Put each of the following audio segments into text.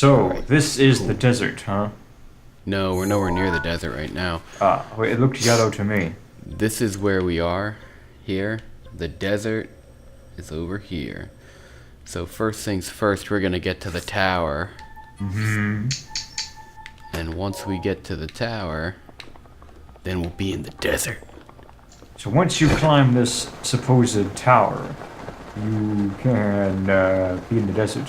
So, Alright, this is cool. the desert, huh? No, we're nowhere near the desert right now. Ah, wait, it looked yellow to me. This is where we are. Here. The desert is over here. So first things first, we're gonna get to the tower. Hmm. And once we get to the tower, then we'll be in the desert. So once you climb this supposed tower, you can be in the desert.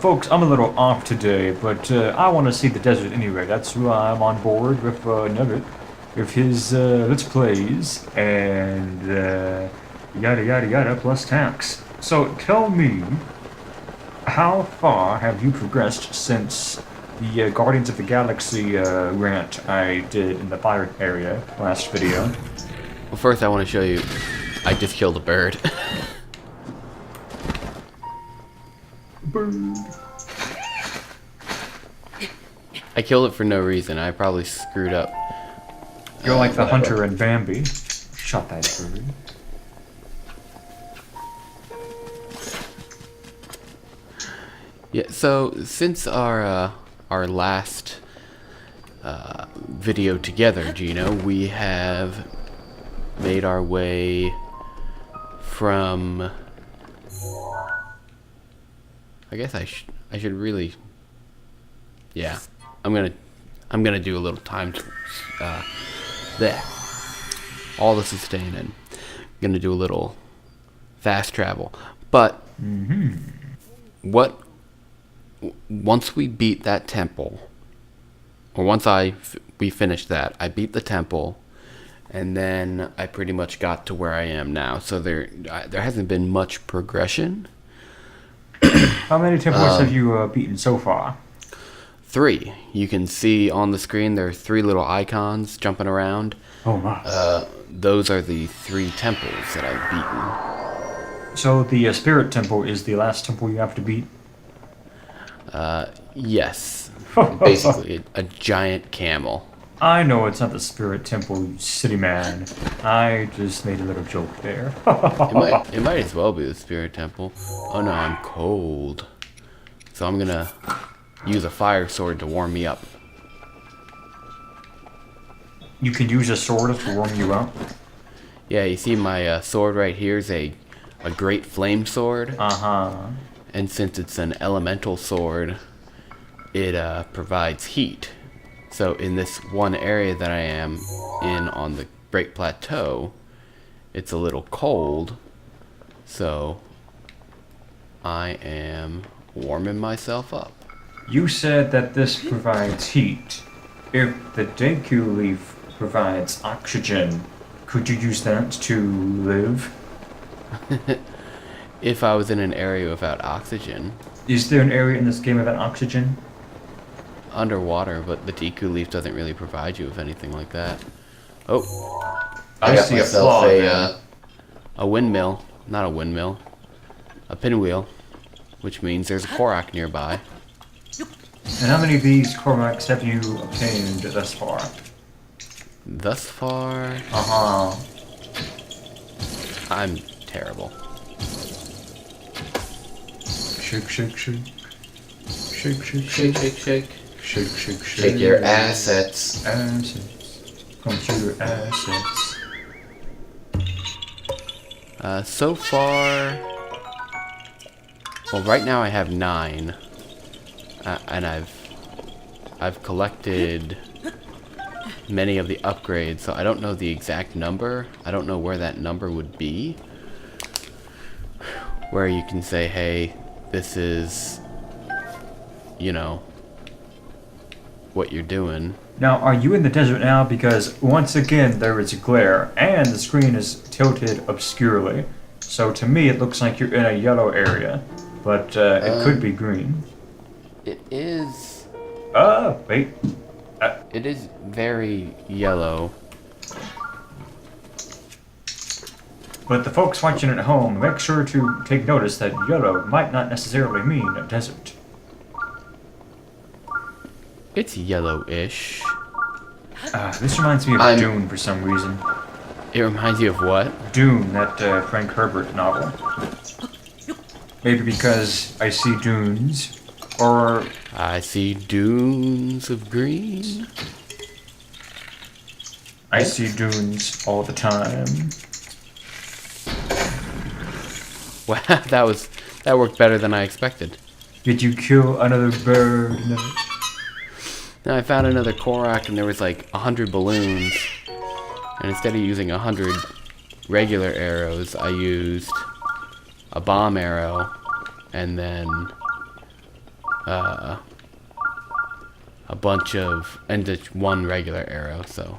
Folks, I'm a little off today, but I want to see the desert anyway. That's why I'm on board with Nugget, with his Let's Plays, and yada yada yada plus tax. So tell me, how far have you progressed since the Guardians of the Galaxy rant I did in the fire area last video? Well, first I want to show you, I just killed a bird. Bird. I killed it for no reason. I probably screwed up. You're like the whatever. hunter in Bambi. Shot that bird. Yeah, so since our last video together, Geno, we have made our way from. I guess I should really. Yeah, I'm gonna do a little time. There. All the sustain and gonna do a little fast travel, but what? Once we beat that temple, or once we finished that, I beat the temple, and then I pretty much got to where I am now. So there hasn't been much progression. How many temples have you beaten so far? 3. You can see on the screen there are 3 little icons jumping around. Oh my. Those are the 3 temples that I've beaten. So the Spirit Temple is the last temple you have to beat? Yes. Basically, a giant camel. I know it's not the Spirit Temple, you silly man. I just made a little joke there. It might as well be the spirit temple. Oh no, I'm cold. So I'm gonna use a fire sword to warm me up. You can use a sword to warm you up? Yeah, you see my sword right here is a great flame sword. Uh-huh. And since it's an elemental sword, it provides heat. So in this one area that I am in on the Great Plateau, it's a little cold. So I am warming myself up. You said that this provides heat. If the Deku leaf provides oxygen, could you use that to live? If I was in an area without oxygen, Is there an area in this game without oxygen? underwater, but the Deku leaf doesn't really provide you with anything like that. Oh, I got see a myself flaw there. a windmill, not a windmill, a pinwheel, which means there's a Korok nearby. And how many of these Cormacs have you obtained thus far? Thus far, Uh-huh. I'm terrible. Shake, shake, shake. Shake, shake, Shake, shake. shake, shake. Shake, shake, shake. Shake your assets. Assets. Computer assets. So far, well, right now I have 9, and I've collected many of the upgrades, so I don't know the exact number. I don't know where that number would be, where you can say, hey, this is, you know, what you're doing. Now, are you in the desert now? Because once again, there is glare, and the screen is tilted obscurely. So to me, it looks like you're in a yellow area, but it could be green. It is Wait. It is very yellow. But the folks watching at home, make sure to take notice that yellow might not necessarily mean a desert. It's yellowish. This reminds me of I'm- Dune for some reason. It reminds you of what? Dune, that Frank Herbert novel. Maybe because I see dunes, Or I see dunes of green. I see dunes all the time. Wow, that worked better than I expected. Did you kill another bird? No. Now I found another Korok and there was like 100 balloons. And instead of using 100 regular arrows, I used a bomb arrow and then a bunch of, and just one regular arrow, so.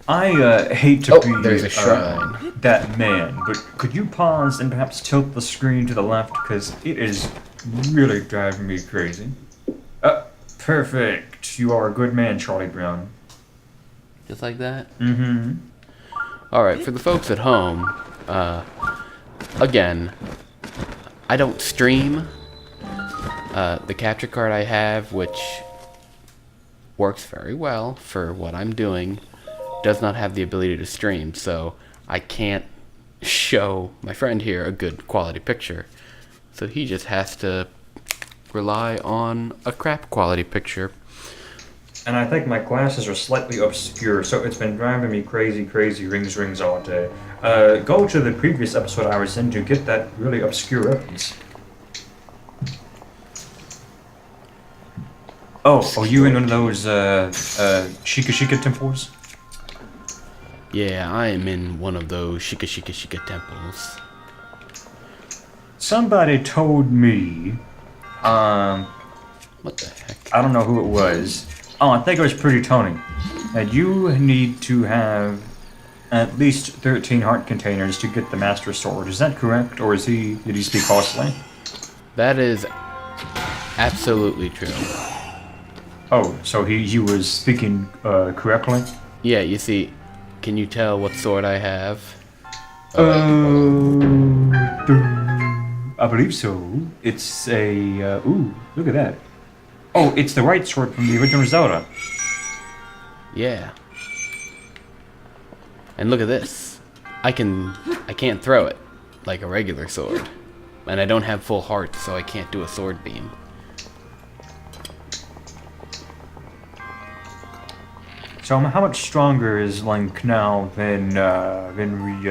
I hate to Oh, be there's a shrine. that man, but could you pause and perhaps tilt the screen to the left? Because it is really driving me crazy. Perfect. You are a good man, Charlie Brown. Just like that? Mm-hmm. Alright, for the folks at home, again, I don't stream. The capture card I have, which works very well for what I'm doing, does not have the ability to stream, so I can't show my friend here a good quality picture. So he just has to rely on a crap quality picture. And I think my glasses are slightly obscure, so it's been driving me crazy, rings all day. Go to the previous episode I was in to get that really obscure reference. Oh, are you in one of those, Shika temples? Yeah, I am in one of those Shika temples. Somebody told me, What the heck? I don't know who it was. Oh, I think it was Pretty Tony. That you need to have at least 13 heart containers to get the Master Sword. Is that correct, or did he speak falsely? That is absolutely true. Oh, so he was speaking correctly? Yeah, you see, can you tell what sword I have? I believe so. It's a, ooh, look at that. Oh, it's the right sword from the original Zelda. Yeah. And look at this. I can't throw it like a regular sword. And I don't have full hearts, so I can't do a sword beam. So how much stronger is Link now than we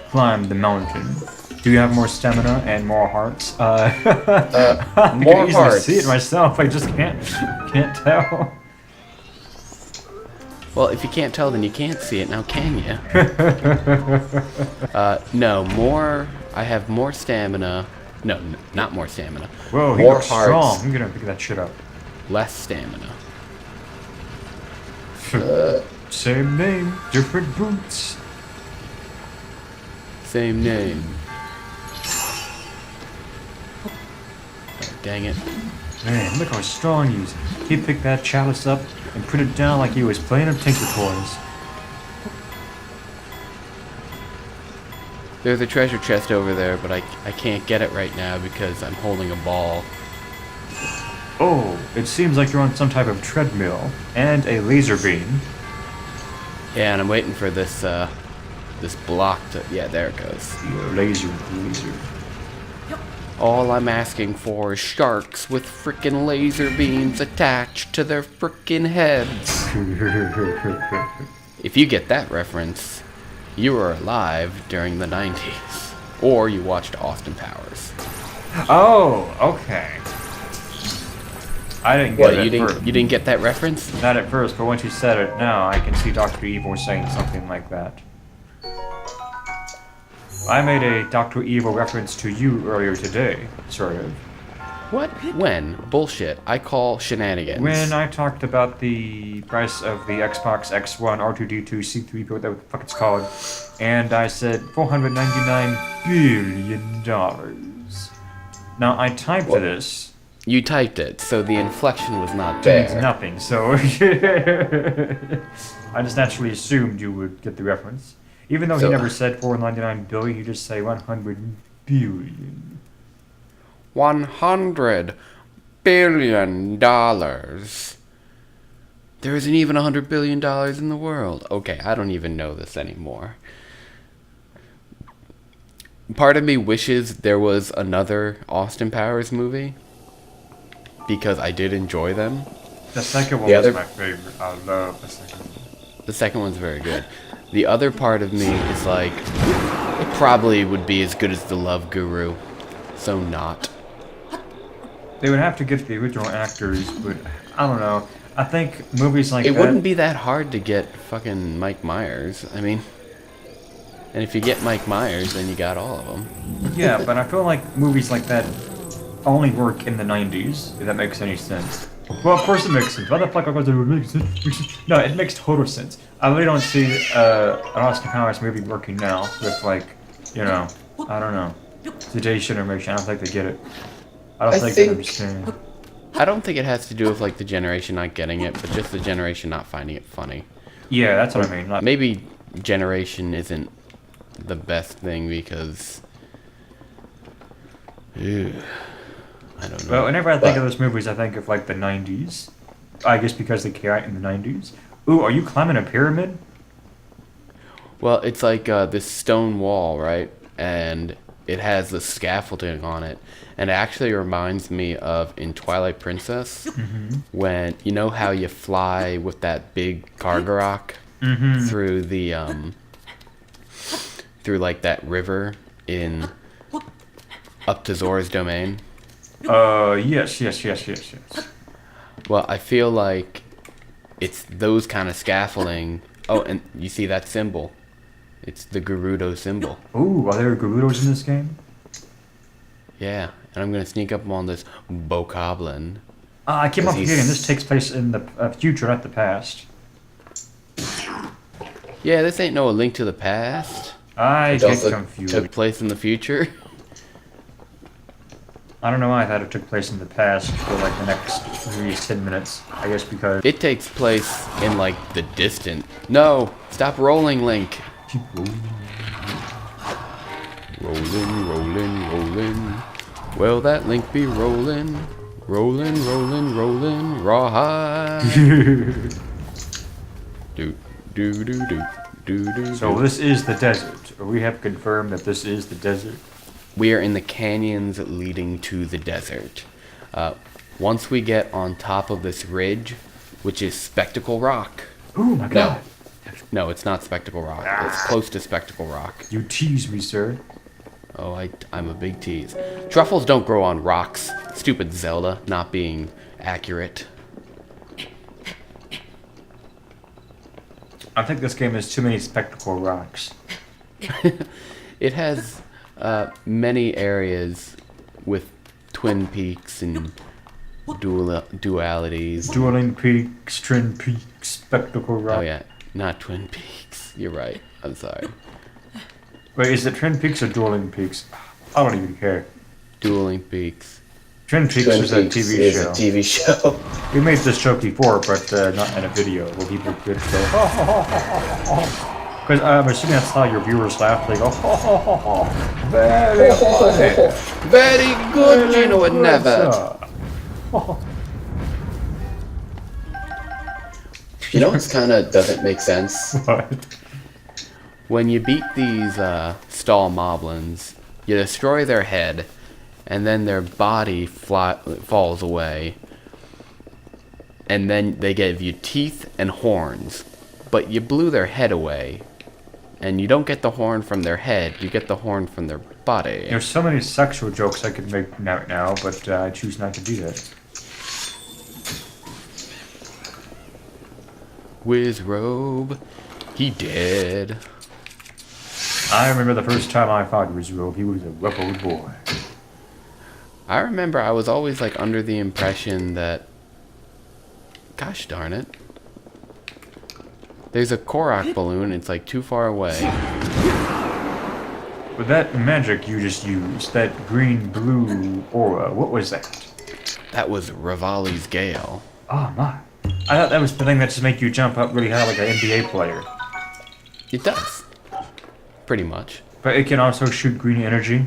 climbed the mountain? Do you have more stamina and more hearts? I More can easily hearts. see it myself. I just can't tell. Well, if you can't tell, then you can't see it. Now, can you? No, more. I have more stamina. No, not more stamina. Whoa, he More looks hearts. strong. I'm gonna pick that shit up. Less stamina. Same name, different boots. Same name. Oh, dang it. Man, look how strong he is. He picked that chalice up and put it down like he was playing with Tinker Toys. There's a treasure chest over there, but I can't get it right now because I'm holding a ball. Oh, it seems like you're on some type of treadmill and a laser beam. Yeah, and I'm waiting for this this block to. Yeah, there it goes. Laser. All I'm asking for is sharks with frickin' laser beams attached to their frickin' heads. If you get that reference, you were alive during the 90s. Or you watched Austin Powers. Oh, okay. I didn't get What, it you at first. didn't get that reference? Not at first, but once you said it, now I can see Dr. Evil saying something like that. I made a Dr. Evil reference to you earlier today, sort of. What? When? Bullshit. I call shenanigans. When I talked about the price of the Xbox X1 R2D2 C3, whatever the fuck it's called, and I said $499 billion. Now, I typed this. You typed it, so the inflection was not There. there. Nothing, so I just naturally assumed you would get the reference. Even though he So- never said 499 billion, he just say 100 billion. $100 billion. There isn't even $100 billion in the world. Okay, I don't even know this anymore. Part of me wishes there was another Austin Powers movie. because I did enjoy them. The second one The was other- my favorite. I love the second one. The second one's very good. The other part of me is like, it probably would be as good as the Love Guru. So not. They would have to get the original actors, but I don't know. I think movies like It that... wouldn't be that hard to get fucking Mike Myers. I mean, and if you get Mike Myers, then you got all of them. Yeah, but I feel like movies like that only work in the 90s, if that makes any sense. Well, of course it makes sense. Why the fuck would it make sense? No, it makes total sense. I really don't see an Austin Powers movie working now with, like, you know, I don't know, today's generation. I don't think they get it. I don't think they understand. I don't think it has to do with like the generation not getting it, but just the generation not finding it funny. Yeah, that's what I mean. Like, Maybe generation isn't the best thing because... Ew, I don't know. well, whenever I think of those movies, I think of, like, the 90s. I guess because they came out in the 90s. Ooh, are you climbing a pyramid? Well, it's like this stone wall, right? And it has the scaffolding on it. And it actually reminds me of in Twilight Princess, when, you know how you fly with that big Gargarock through the, through like that river in, up to Zora's domain? Yes. Well, I feel like it's those kind of scaffolding. Oh, and you see that symbol? It's the Gerudo symbol. Ooh, are there Gerudos in this game? Yeah, and I'm gonna sneak up on this Bokoblin. I keep on Because forgetting he's- this takes place in the future, not the past. Yeah, this ain't no A Link to the Past. I It get also confused. Took place in the future. I don't know why I thought it took place in the past for like the next maybe 10 minutes. I guess because... It takes place in like the distant. No, stop rolling, Link. Keep rolling. Rolling. Well, that Link be rolling. Rolling. Rawhide. do. So this is the desert. We have confirmed that this is the desert. We are in the canyons leading to the desert. Once we get on top of this ridge, which is Spectacle Rock. Oh my god. No, it's not Spectacle Rock. It's close to Spectacle Rock. You tease me, sir. Oh, I'm a big tease. Truffles don't grow on rocks. Stupid Zelda, not being accurate. I think this game has too many spectacle rocks. It has many areas with twin peaks and dualities. Dueling Peaks, Twin Peaks, Spectacle Rock. Oh yeah, not Twin Peaks. You're right. I'm sorry. Wait, is it Twin Peaks or Dueling Peaks? I don't even care. Dueling Peaks. Twin Peaks Twin is a Peaks TV is show. a TV show. We made this joke before, but not in a video where people could go, because I'm assuming that's how your viewers laugh. They go, very funny. Very good, Geno and never. You know what's kind of doesn't make sense? What? When you beat these stall moblins, you destroy their head, and then their body falls away, and then they give you teeth and horns, but you blew their head away, and you don't get the horn from their head, you get the horn from their body. There's so many sexual jokes I could make right now, but I choose not to do that. Wizrobe, he dead. I remember the first time I fought Rizrobe, he was a rough old boy. I remember I was always like under the impression that, gosh darn it, there's a Korok balloon, it's like too far away. But that magic you just used, that green-blue aura, what was that? That was Rivali's Gale. Oh my. I thought that was the thing that just make you jump up really high like an NBA player. It does. Pretty much. But it can also shoot green energy.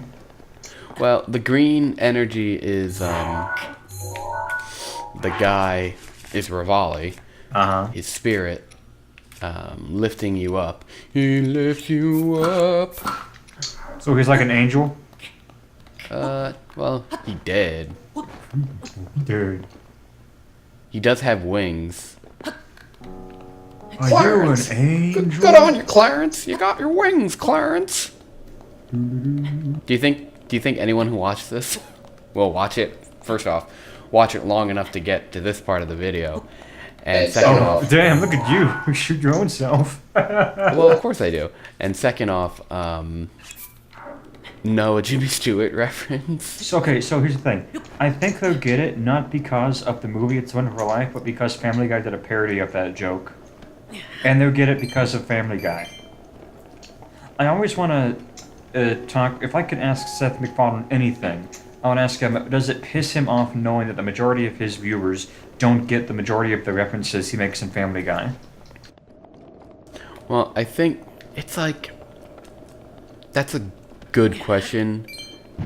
Well, the green energy is, the guy is Rivali, Uh-huh. his spirit, lifting you up. He lifts you up. So he's like an angel? Well, he did. Dude. He does have wings. Are Clarence! you an angel? Good on you, Clarence. You got your wings, Clarence. Do you think anyone who watched this will watch it? First off, watch it long enough to get to this part of the video, and second Oh, off, Damn, look at you. You shoot your own self. well, of course I do. And second off, know a Jimmy Stewart reference. So, okay, so here's the thing. I think they'll get it not because of the movie It's a Wonderful Life, but because Family Guy did a parody of that joke. And they'll get it because of Family Guy. I always want to talk, if I could ask Seth MacFarlane anything, I want to ask him, does it piss him off knowing that the majority of his viewers don't get the majority of the references he makes in Family Guy? Well, I think it's like, that's a good question,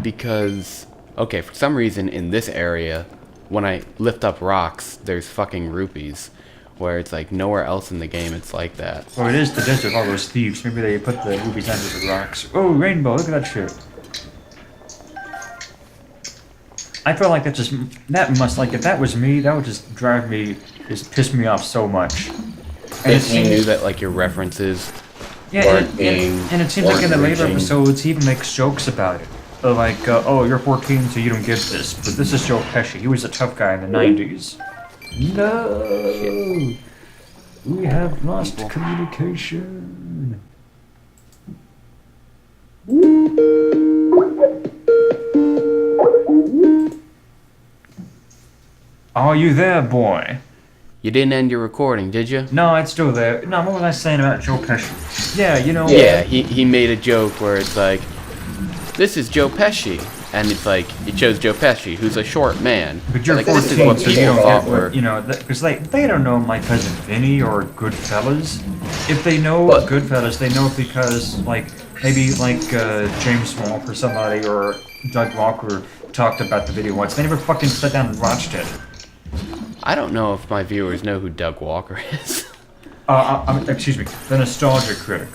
because, okay, for some reason in this area, when I lift up rocks, there's fucking rupees, where it's like nowhere else in the game it's like that. Well, it is the desert, all those thieves. Maybe they put the rubies under the rocks. Oh, rainbow, look at that shit. I feel like if that was me, that would just piss me off so much. And If you knew that like your references Yeah, weren't and, being and it seems like in the later reaching- episodes, he even makes jokes about it. Like, oh, you're 14, so you don't get this. But this is Joe Pesci. He was a tough guy in the 90s. No! We have lost communication. Are you there, boy? You didn't end your recording, did you? No, it's still there. No, what was I saying about Joe Pesci? Yeah, you know... Yeah, he made a joke where it's like, this is Joe Pesci. And it's like, it shows Joe Pesci, who's a short man. But you're like, 14, this is what so you people don't thought get were... what, you know, because they don't know My Cousin Vinny or Goodfellas. If they know But- Goodfellas, they know it because, like, maybe, like, James Wolfe or somebody or Doug Walker talked about the video once. They never fucking sat down and watched it. I don't know if my viewers know who Doug Walker is. Excuse me, the Nostalgia Critic.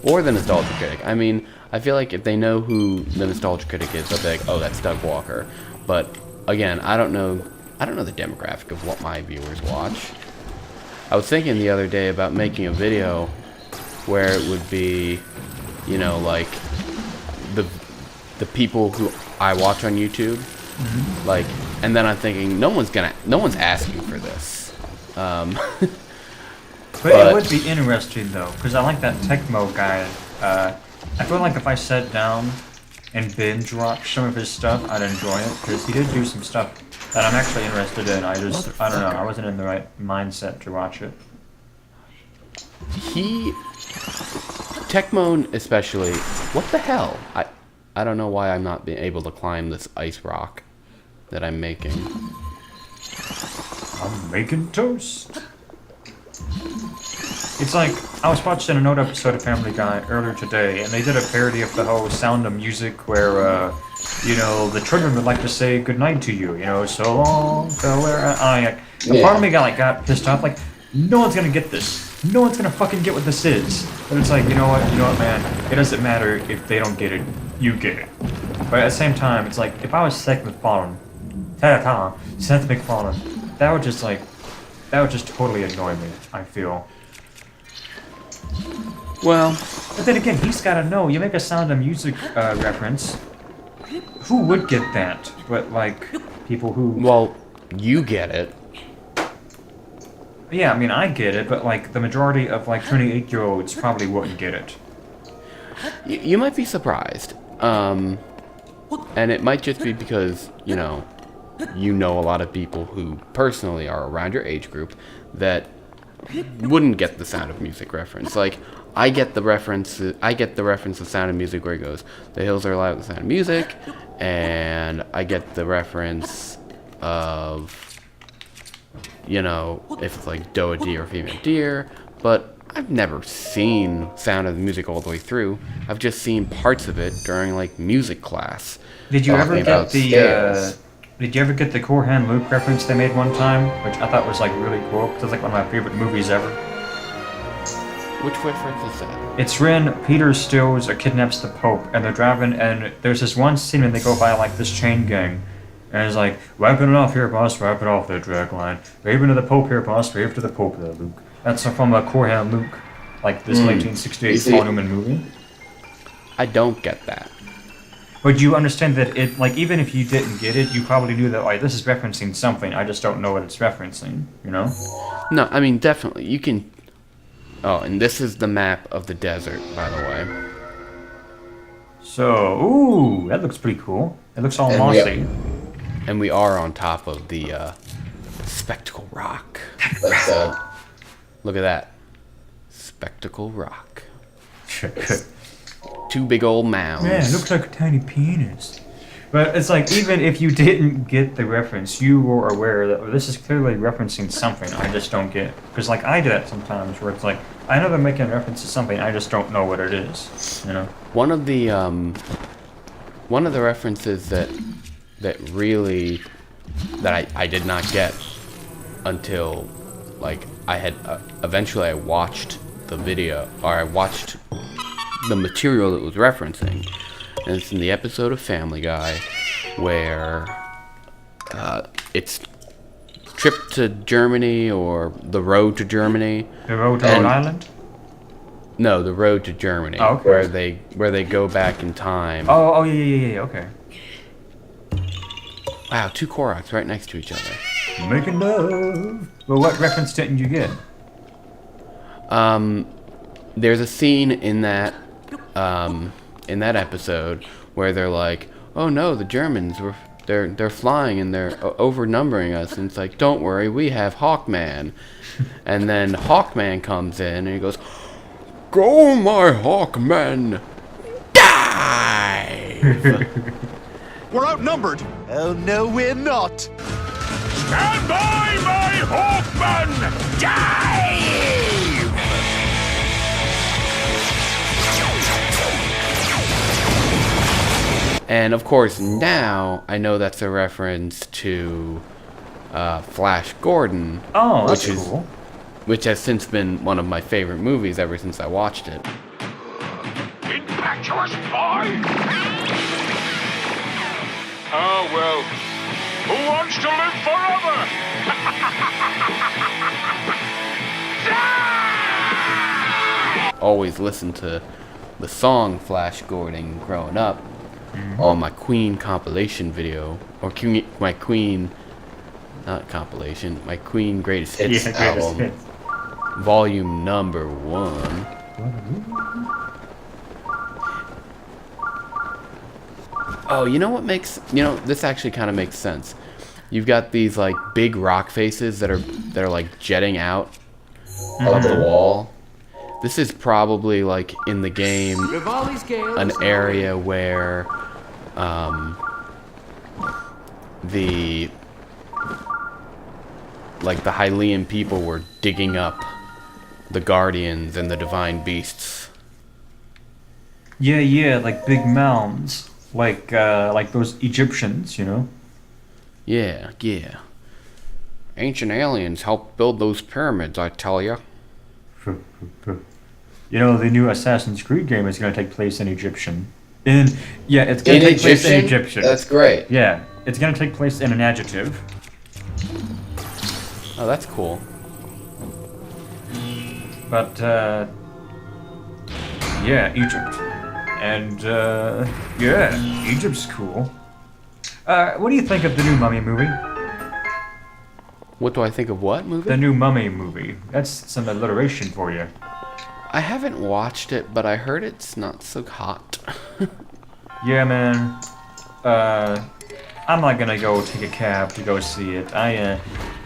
Or the Nostalgia Critic. I mean, I feel like if they know who the Nostalgia Critic is, they'll be like, oh, that's Doug Walker. But, again, I don't know the demographic of what my viewers watch. I was thinking the other day about making a video where it would be, you know, like, the people who I watch on YouTube. Mm-hmm. Like, and then I'm thinking, no one's asking for this. But it would be interesting, though, because I like that Tecmo guy. I feel like if I sat down and binge watched some of his stuff, I'd enjoy it, because he did do some stuff that I'm actually interested in. I don't know, I wasn't in the right mindset to watch it. Tecmo especially, what the hell? I don't know why I'm not being able to climb this ice rock that I'm making. I'm making toast. It's like, I was watching an old episode of Family Guy earlier today, and they did a parody of the whole Sound of Music where, you know, the children would like to say goodnight to you, you know, so long, farewell. And part of me got pissed off, like, no one's gonna get this. No one's gonna fucking get what this is. But it's like, you know what, man, it doesn't matter if they don't get it, you get it. But at the same time, it's like, if I was Seth MacFarlane, that would just totally annoy me, I feel. Well, But then again, he's gotta know, you make a Sound of Music reference, who would get that? But, like, people who... well, you get it. Yeah, I mean, I get it, but, like, the majority of, like, 28-year-olds probably wouldn't get it. You might be surprised. And it might just be because, you know a lot of people who personally are around your age group that wouldn't get the Sound of Music reference. Like, I get the reference of Sound of Music where it goes, the hills are alive with the sound of music, and I get the reference of, you know, if it's like doe a deer or female deer, but I've never seen Sound of the Music all the way through. I've just seen parts of it during, like, music class. Did you ever Talking get about scales. Did you ever get the Korhan Luke reference they made one time, which I thought was like really cool? Cause it's like one of my favorite movies ever. Which reference is that? It's when Peter steals or kidnaps the Pope, and they're driving, and there's this one scene when they go by like this chain gang, and it's like, wiping it off here, boss, wipe it off there, dragline. Waving to the Pope here, boss, wave to the Pope there, Luke. That's from Corham Luke, like this 1968 Paul Newman movie. I don't get that. But you understand that it, like, even if you didn't get it, you probably knew that, like, this is referencing something, I just don't know what it's referencing, you know? No, I mean, definitely. You can... Oh, and this is the map of the desert, by the way. So, ooh, that looks pretty cool. It looks all And mossy. And we are on top of the Spectacle Rock. That's Look at that. Spectacle Rock. Two big old mounds. Yeah, it looks like a tiny penis. But it's like, even if you didn't get the reference, you were aware that this is clearly referencing something I just don't get. Because, like, I do that sometimes, where it's like, I know they're making reference to something, I just don't know what it is, you know? One of the references that really, that I did not get until, like, I had, eventually I watched the video, or I watched the material it was referencing. And it's in the episode of Family Guy where it's Trip to Germany or The Road to Germany. The Road to Rhode Island? No, The Road to Germany. Oh, okay. Where they go back in time. Oh, yeah, okay. Wow, two Koroks right next to each other. Making love. Well, what reference didn't you get? There's a scene in that episode where they're like, "Oh no, the Germans they're flying and they're overnumbering us." And it's like, "Don't worry, we have Hawkman." And then Hawkman comes in and he goes, "Go, my Hawkman, dive!" We're outnumbered. Oh, no, we're not. Stand by, my Hawkman! Dive! And of course, now I know that's a reference to Flash Gordon. Oh, that's cool. Which has since been one of my favorite movies ever since I watched it. Impetuous boy! Oh, well, who wants to live forever? Always listened to the song Flash Gordon growing up on my Queen compilation video, or my Queen, not compilation, my Queen Greatest Hits album, volume number 1. Oh, you know what makes, this actually kind of makes sense. You've got these like big rock faces that are like jetting out of the wall. This is probably like in the game an area where the Hylian people were digging up the Guardians and the Divine Beasts. Yeah, like big mounds. Like those Egyptians, you know? Yeah. Ancient aliens helped build those pyramids, I tell ya. You know, the new Assassin's Creed game is going to take place in Egyptian. It's going to take place in Egyptian. That's great. Yeah, it's going to take place in an adjective. Oh, that's cool. But, yeah, Egypt. And, yeah, Egypt's cool. What do you think of the new Mummy movie? What do I think of what movie? The new Mummy movie. That's some alliteration for you. I haven't watched it, but I heard it's not so hot. Yeah, man. I'm not gonna go take a cab to go see it.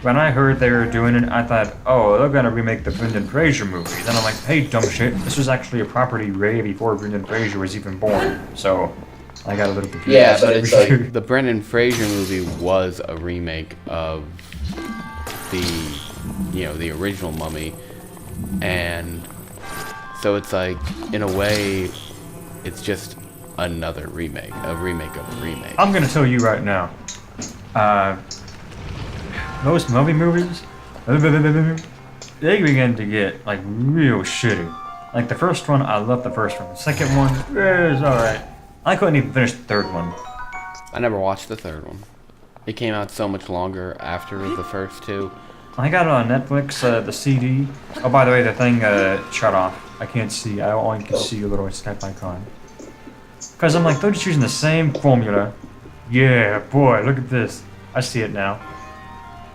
When I heard they were doing it, I thought, oh, they're gonna remake the Brendan Fraser movie. Then I'm like, hey, dumb shit, this was actually a property way before Brendan Fraser was even born. So, I got a little confused. Yeah, but it's like... The Brendan Fraser movie was a remake of the original Mummy. And so it's like, in a way, it's just another remake. A remake of a remake. I'm gonna tell you right now. Those Mummy movies, they begin to get, like, real shitty. Like the first one, I love the first one. The second one is alright. I couldn't even finish the third one. I never watched the third one. It came out so much longer after the first two. I got it on Netflix, the CD. Oh, by the way, the thing shut off. I can't see. I only can see a little Skype icon. Because I'm like, they're just using the same formula. Yeah, boy, look at this. I see it now.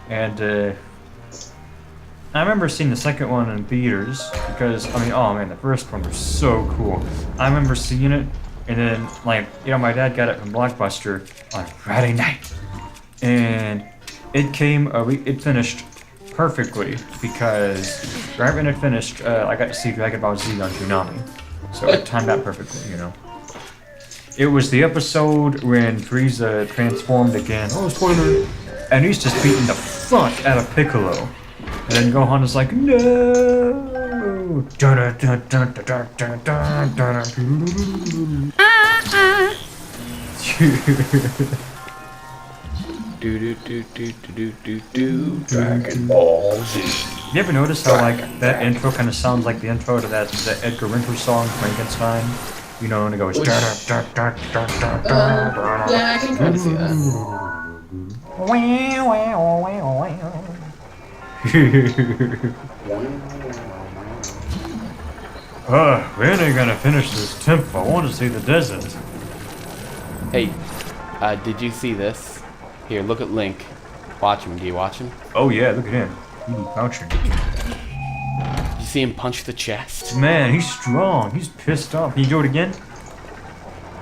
And, I remember seeing the second one in theaters. Because, I mean, oh man, the first one was so cool. I remember seeing it. And then, like, you know, my dad got it from Blockbuster on Friday night. And it finished perfectly because right when it finished, I got to see Dragon Ball Z on Toonami. So it timed out perfectly, you know. It was the episode when Frieza transformed again. Oh, spoiler! And he's just beating the fuck out of Piccolo. And then Gohan is like, no! Dragon Ball Z. You ever notice how like that intro kind of sounds like the intro to that Edgar Winter song, Frankenstein? You know, and it goes. Yeah, I can kind of see that. When are you gonna finish this temple? I want to see the desert. Hey, did you see this? Here, look at Link. Watch him. Do you watch him? Oh yeah, look at him. He be crouching. You see him punch the chest? Man, he's strong. He's pissed off. Can you do it again?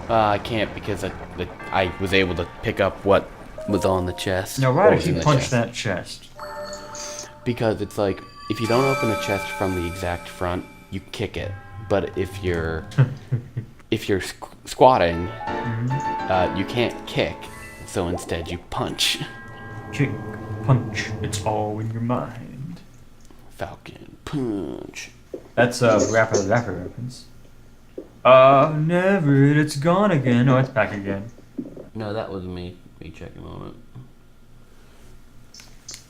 I can't because I was able to pick up what was on the chest. Now, why What did was he in the punch chest. that chest? Because it's like, if you don't open a chest from the exact front, you kick it. But if you're squatting, you can't kick. So instead, you punch. Kick, punch. It's all in your mind. Falcon punch. That's rapper reference. Never. It's gone again. Oh, it's back again. No, that was me. Me checking on it.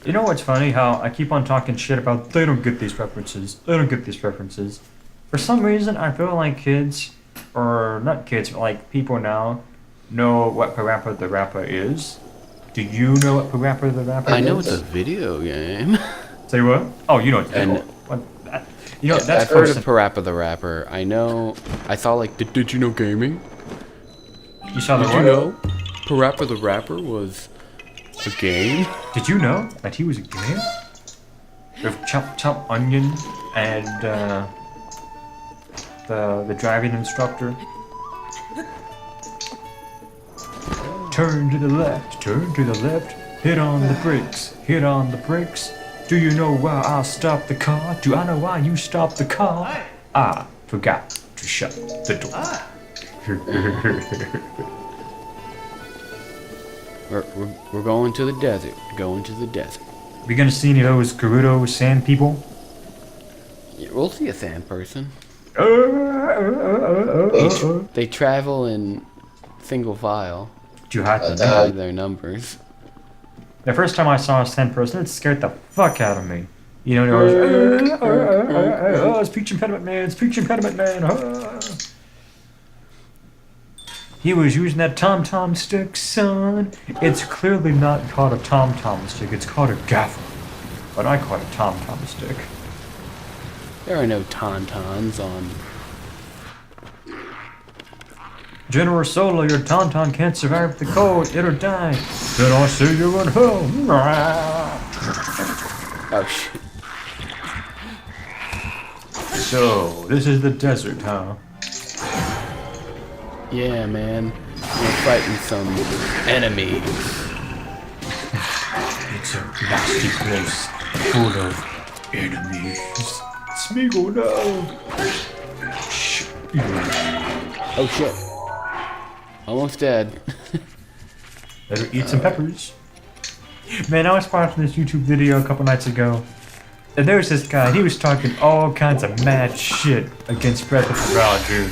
You know what's funny? How I keep on talking shit about they don't get these references. They don't get these references. For some reason, I feel like kids, or not kids, but like people now, know what Parappa the Rapper is. Do you know what Parappa the Rapper is? I know it's a video game. Say what? Oh, you know it's And- what? You know that's I've heard first. of Parappa the Rapper. I know. I saw like. Did you know gaming? You saw the Did what? you know Parappa the Rapper was a game? Did you know that he was a game? With Chop Chop Onion and the driving instructor. Turn to the left, hit on the brakes, hit on the brakes. Do you know why I stopped the car? Do I know why you stopped the car? I forgot to shut the door. We're going to the desert. Going to the desert. We gonna see any of those Gerudo sand people? Yeah, we'll see a sand person. Uh, They travel in single file. You had to By know. their numbers. The first time I saw a sand person, it scared the fuck out of me. You know, it was, oh, speech impediment man, speech impediment man. He was using that tom-tom stick, son. It's clearly not called a tom-tom stick, it's called a gaffer. But I call it a tom-tom stick. There are no tauntauns on. General Solo, your tauntaun can't survive the cold, it'll die. Then I'll see you in hell. Oh shit. So, this is the desert, huh? Yeah, man. We're fighting some enemies. It's a nasty place full of enemies. Smeagol, no! Shh. Oh shit. Almost dead. Better eat some peppers. Man, I was watching this YouTube video a couple nights ago, and there was this guy, and he was talking all kinds of mad shit against Breath of the Wild, dude.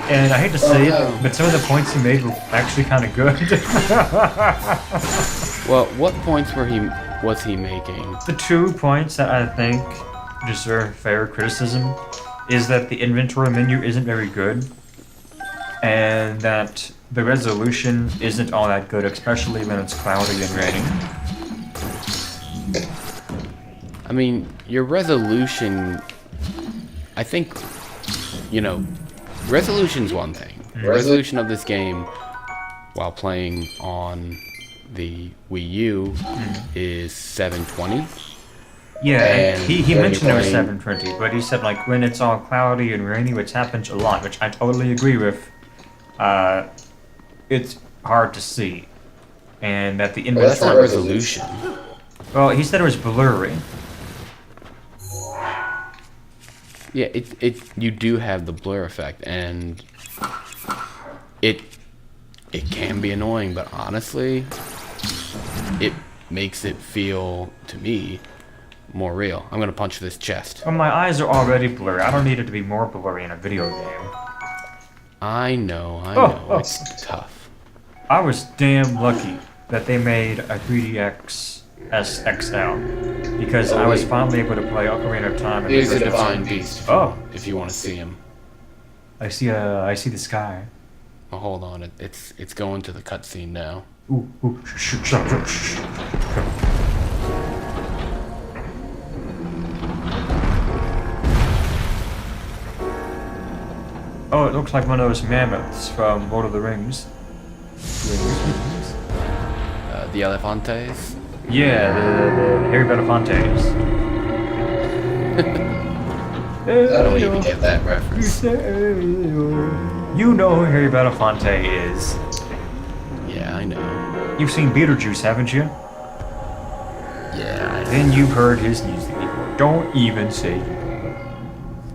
And I hate to say it, but some of the points he made were actually kind of good. Well, what points was he making? The 2 points that I think deserve fair criticism is that the inventory menu isn't very good, and that the resolution isn't all that good, especially when it's cloudy and raining. I mean, your resolution, I think, you know, resolution's one thing. The resolution of this game, while playing on the Wii U, is 720. Yeah, and And he when mentioned it you're was playing- 720, but he said like when it's all cloudy and rainy, which happens a lot, which I totally agree with. It's hard to see, and that the Well, that's not inventory. resolution. Well, he said it was blurry. Yeah, you do have the blur effect, and it can be annoying, but honestly, it makes it feel, to me, more real. I'm gonna punch this chest. Well, my eyes are already blurry. I don't need it to be more blurry in a video game. I know, Oh. it's tough. I was damn lucky that they made a 3DX SXL because I was finally able to play Ocarina of Time. Here's a divine beast. Oh. If you want to see him. I see the sky. Oh, hold on, it's going to the cutscene now. Ooh, ooh, shh. Oh, it looks like one of those mammoths from Lord of the Rings. The Elefantes. Yeah, the Harry Belafontes. I don't even get that reference. You know who Harry Belafonte is. Yeah, I know. You've seen Beetlejuice, haven't you? Yeah, I know. Then you've heard his music before. Don't even say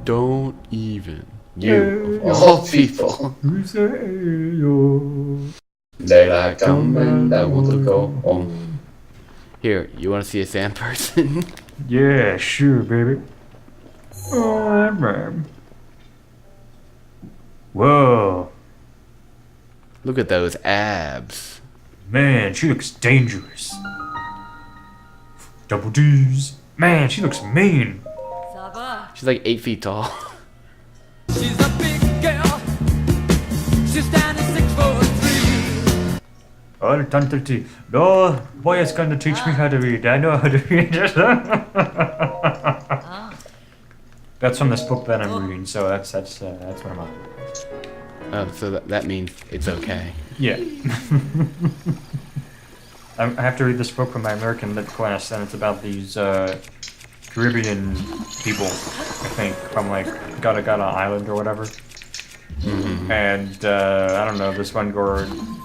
Don't even. You, of all people. Daylight coming, I want to go home. Here, you want to see a sand person? Yeah, sure, baby. Oh, man. Whoa. Look at those abs. Man, she looks dangerous. Double D's. Man, she looks mean. She's like 8 feet tall. She's a big girl. She's standing 6'3". Oh, Tantati. No, boy is gonna teach me how to read. I know how to read. That's from this book that I'm reading, so that's what I'm on. Oh, so that means it's okay. Yeah. I have to read this book from my American lit class, and it's about these Caribbean people, I think, from like Gata Gata Island or whatever. And I don't know, this one girl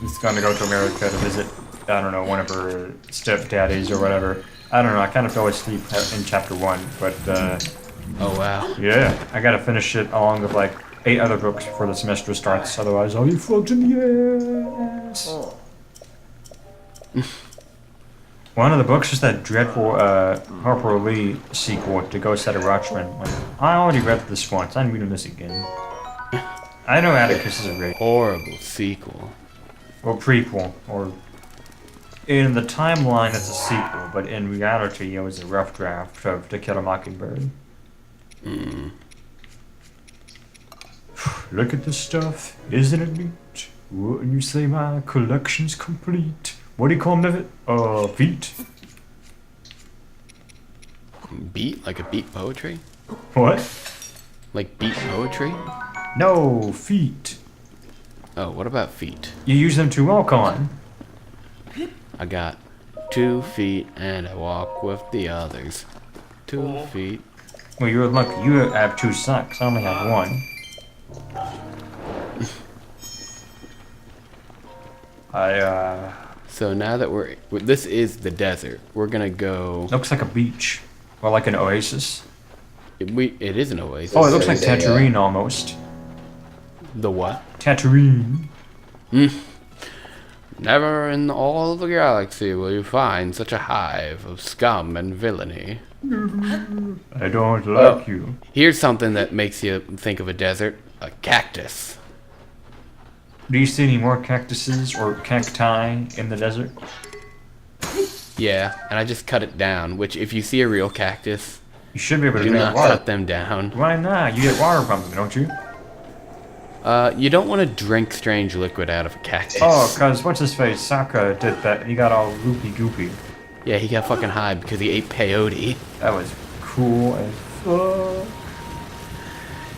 is gonna go to America to visit, I don't know, one of her stepdaddies or whatever. I don't know, I kind of fell asleep in chapter 1, but Oh, wow. yeah, I gotta finish it along with like 8 other books before the semester starts, otherwise I'll be fucked in the ass. One of the books is that dreadful Harper Lee sequel to Ghost at a Watchman. Like, I already read this once, I'm reading this again. I know Atticus is a great, Horrible sequel. or prequel, or in the timeline it's a sequel, but in reality it was a rough draft of To Kill a Mockingbird. Look at this stuff, isn't it neat? Wouldn't you say my collection's complete? What do you call them, feet? Beat? Like a beat poetry? What? Like beat poetry? No, feet. Oh, what about feet? You use them to walk on. I got 2 feet and I walk with the others. 2 feet. Well, you're lucky. You have 2 socks. I only have 1. So now that this is the desert, we're gonna go. Looks like a beach. Or like an oasis. It is an oasis. Oh, it looks like Tatooine almost. The what? Tatooine. Never in all of the galaxy will you find such a hive of scum and villainy. I don't like you. Here's something that makes you think of a desert: a cactus. Do you see any more cactuses or cacti in the desert? Yeah, and I just cut it down. Which, if you see a real cactus, You should be able to Do drink not water. cut them down. Why not? You get water from them, don't you? You don't want to drink strange liquid out of a cactus. Oh, cause what's his face? Sokka did that. And he got all loopy goopy. Yeah, he got fucking high because he ate peyote. That was cool as fuck.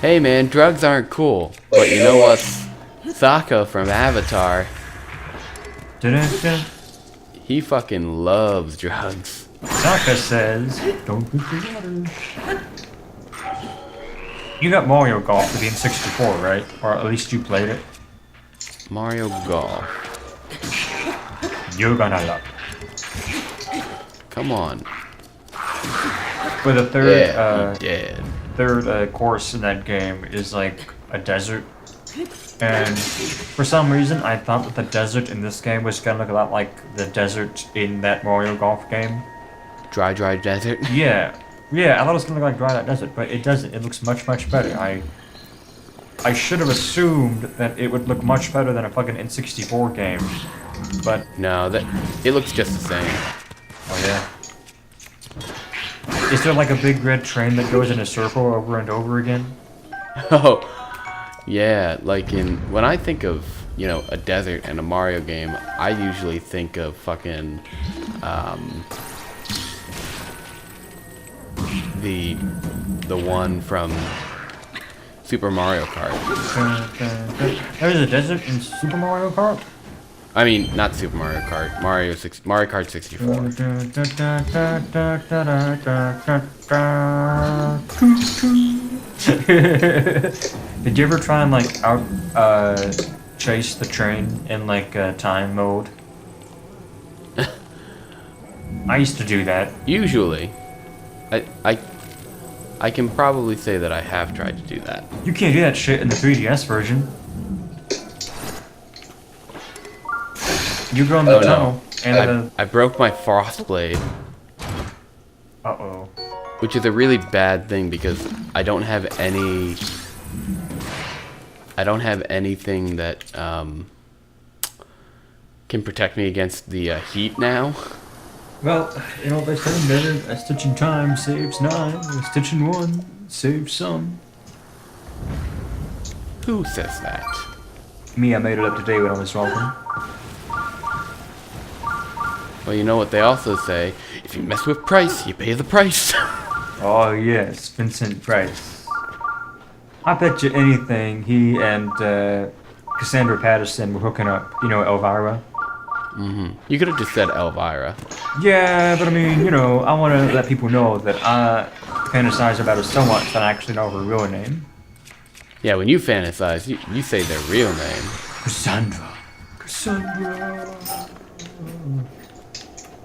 Hey man, drugs aren't cool. But you know what? Sokka from Avatar, Dun-dun-dun. he fucking loves drugs. Sokka says, "Don't drink the water." You got Mario Golf for the N64, right? Or at least you played it. Mario Golf. You're gonna love it. Come on. For the third, Yeah, he did. third course in that game is like a desert. And for some reason, I thought that the desert in this game was gonna look a lot like the desert in that Mario Golf game. Dry desert. Yeah, I thought it was gonna look like Dry Desert, but it doesn't. It looks much better. I should have assumed that it would look much better than a fucking N64 game, but No, it looks just the same. oh yeah. Is there like a big red train that goes in a circle over and over again? Oh, yeah. Like when I think of a desert and a Mario game, I usually think of fucking the one from Super Mario Kart. There's a desert in Super Mario Kart? I mean, not Super Mario Kart. Mario Kart 64. Did you ever try and like chase the train in like time mode? I used to do that. Usually, I can probably say that I have tried to do that. You can't do that shit in the 3DS version. You go in the Oh, no. tunnel and I broke my frost blade, uh-oh. which is a really bad thing because I don't have anything that can protect me against the heat now. Well, they say better a stitch in time saves 9, a stitch in 1 saves some. Who says that? Me, I made it up today when I was walking. Well, you know what they also say: if you mess with price, you pay the price. Oh yes, Vincent Price. I bet you anything he and Cassandra Patterson were hooking up. You know, Elvira. You could have just said Elvira. Yeah, but I mean, I want to let people know that I fantasize about her so much that I actually know her real name. Yeah, when you fantasize, you say their real name. Cassandra.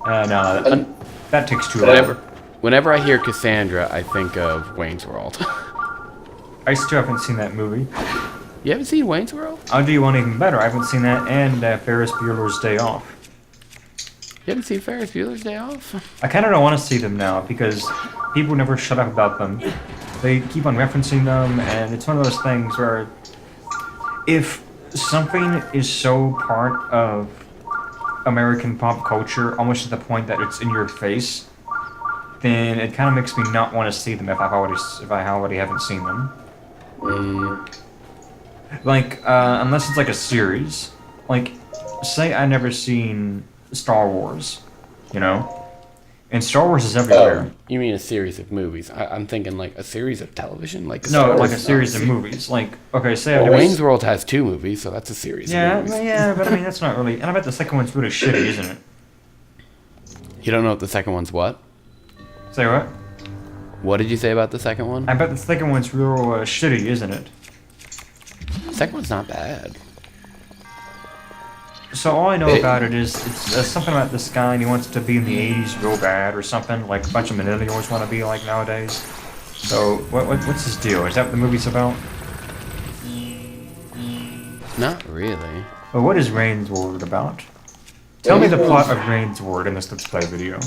No, that takes too long. Whenever I hear Cassandra, I think of Wayne's World. I still haven't seen that movie. You haven't seen Wayne's World? I'll do you one even better. I haven't seen that and Ferris Bueller's Day Off. You haven't seen Ferris Bueller's Day Off? I kind of don't want to see them now because people never shut up about them. They keep on referencing them, and it's one of those things where if something is so part of American pop culture, almost to the point that it's in your face, then it kind of makes me not want to see them if I already haven't seen them. Like, unless it's like a series. Like, say I never seen Star Wars, And Star Wars is everywhere. You mean a series of movies? I'm thinking like a series of television, like No, like a series of movies. Like, okay, say I've Well, never Wayne's World has 2 movies, so that's a series of movies. Yeah, but I mean, that's not really... And I bet the second one's really shitty, isn't it? You don't know what the second one's what? Say what? What did you say about the second one? I bet the second one's real shitty, isn't it? The second one's not bad. So all I know about it is it's something about this guy and he wants to be in the 80s real bad or something, like a bunch of millennials want to be like nowadays. So what's his deal? Is that what the movie's about? Not really. Well, what is Rain's Word about? Tell me the plot of Rain's Word in this Let's Play video.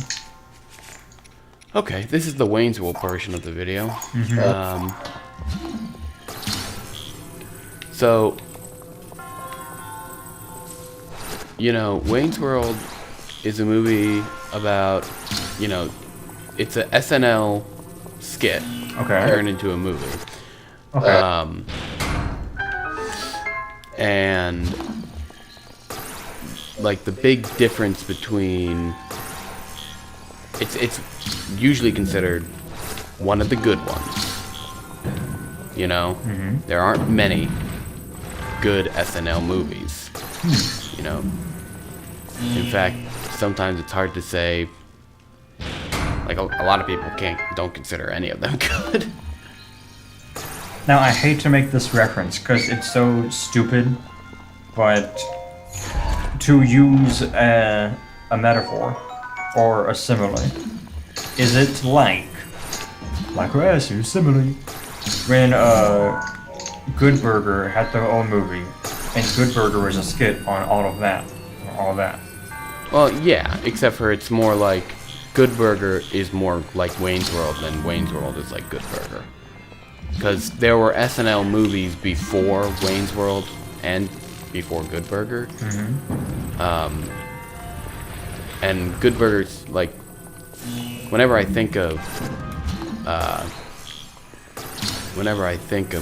Okay, this is the Wayne's World version of the video. So, Wayne's World is a movie about, it's a SNL skit Okay. turned into a movie. Okay. And like the big difference between it's usually considered one of the good ones. You know, there aren't many good SNL movies. You know, in fact, sometimes it's hard to say. Like a lot of people don't consider any of them good. Now, I hate to make this reference because it's so stupid, but to use a metaphor or a simile, is it like yes, you simile, when Good Burger had their own movie, and Good Burger was a skit on all of that. Well, yeah, except for it's more like Good Burger is more like Wayne's World than Wayne's World is like Good Burger. Because there were SNL movies before Wayne's World and before Good Burger. And Good Burger's like, whenever I think of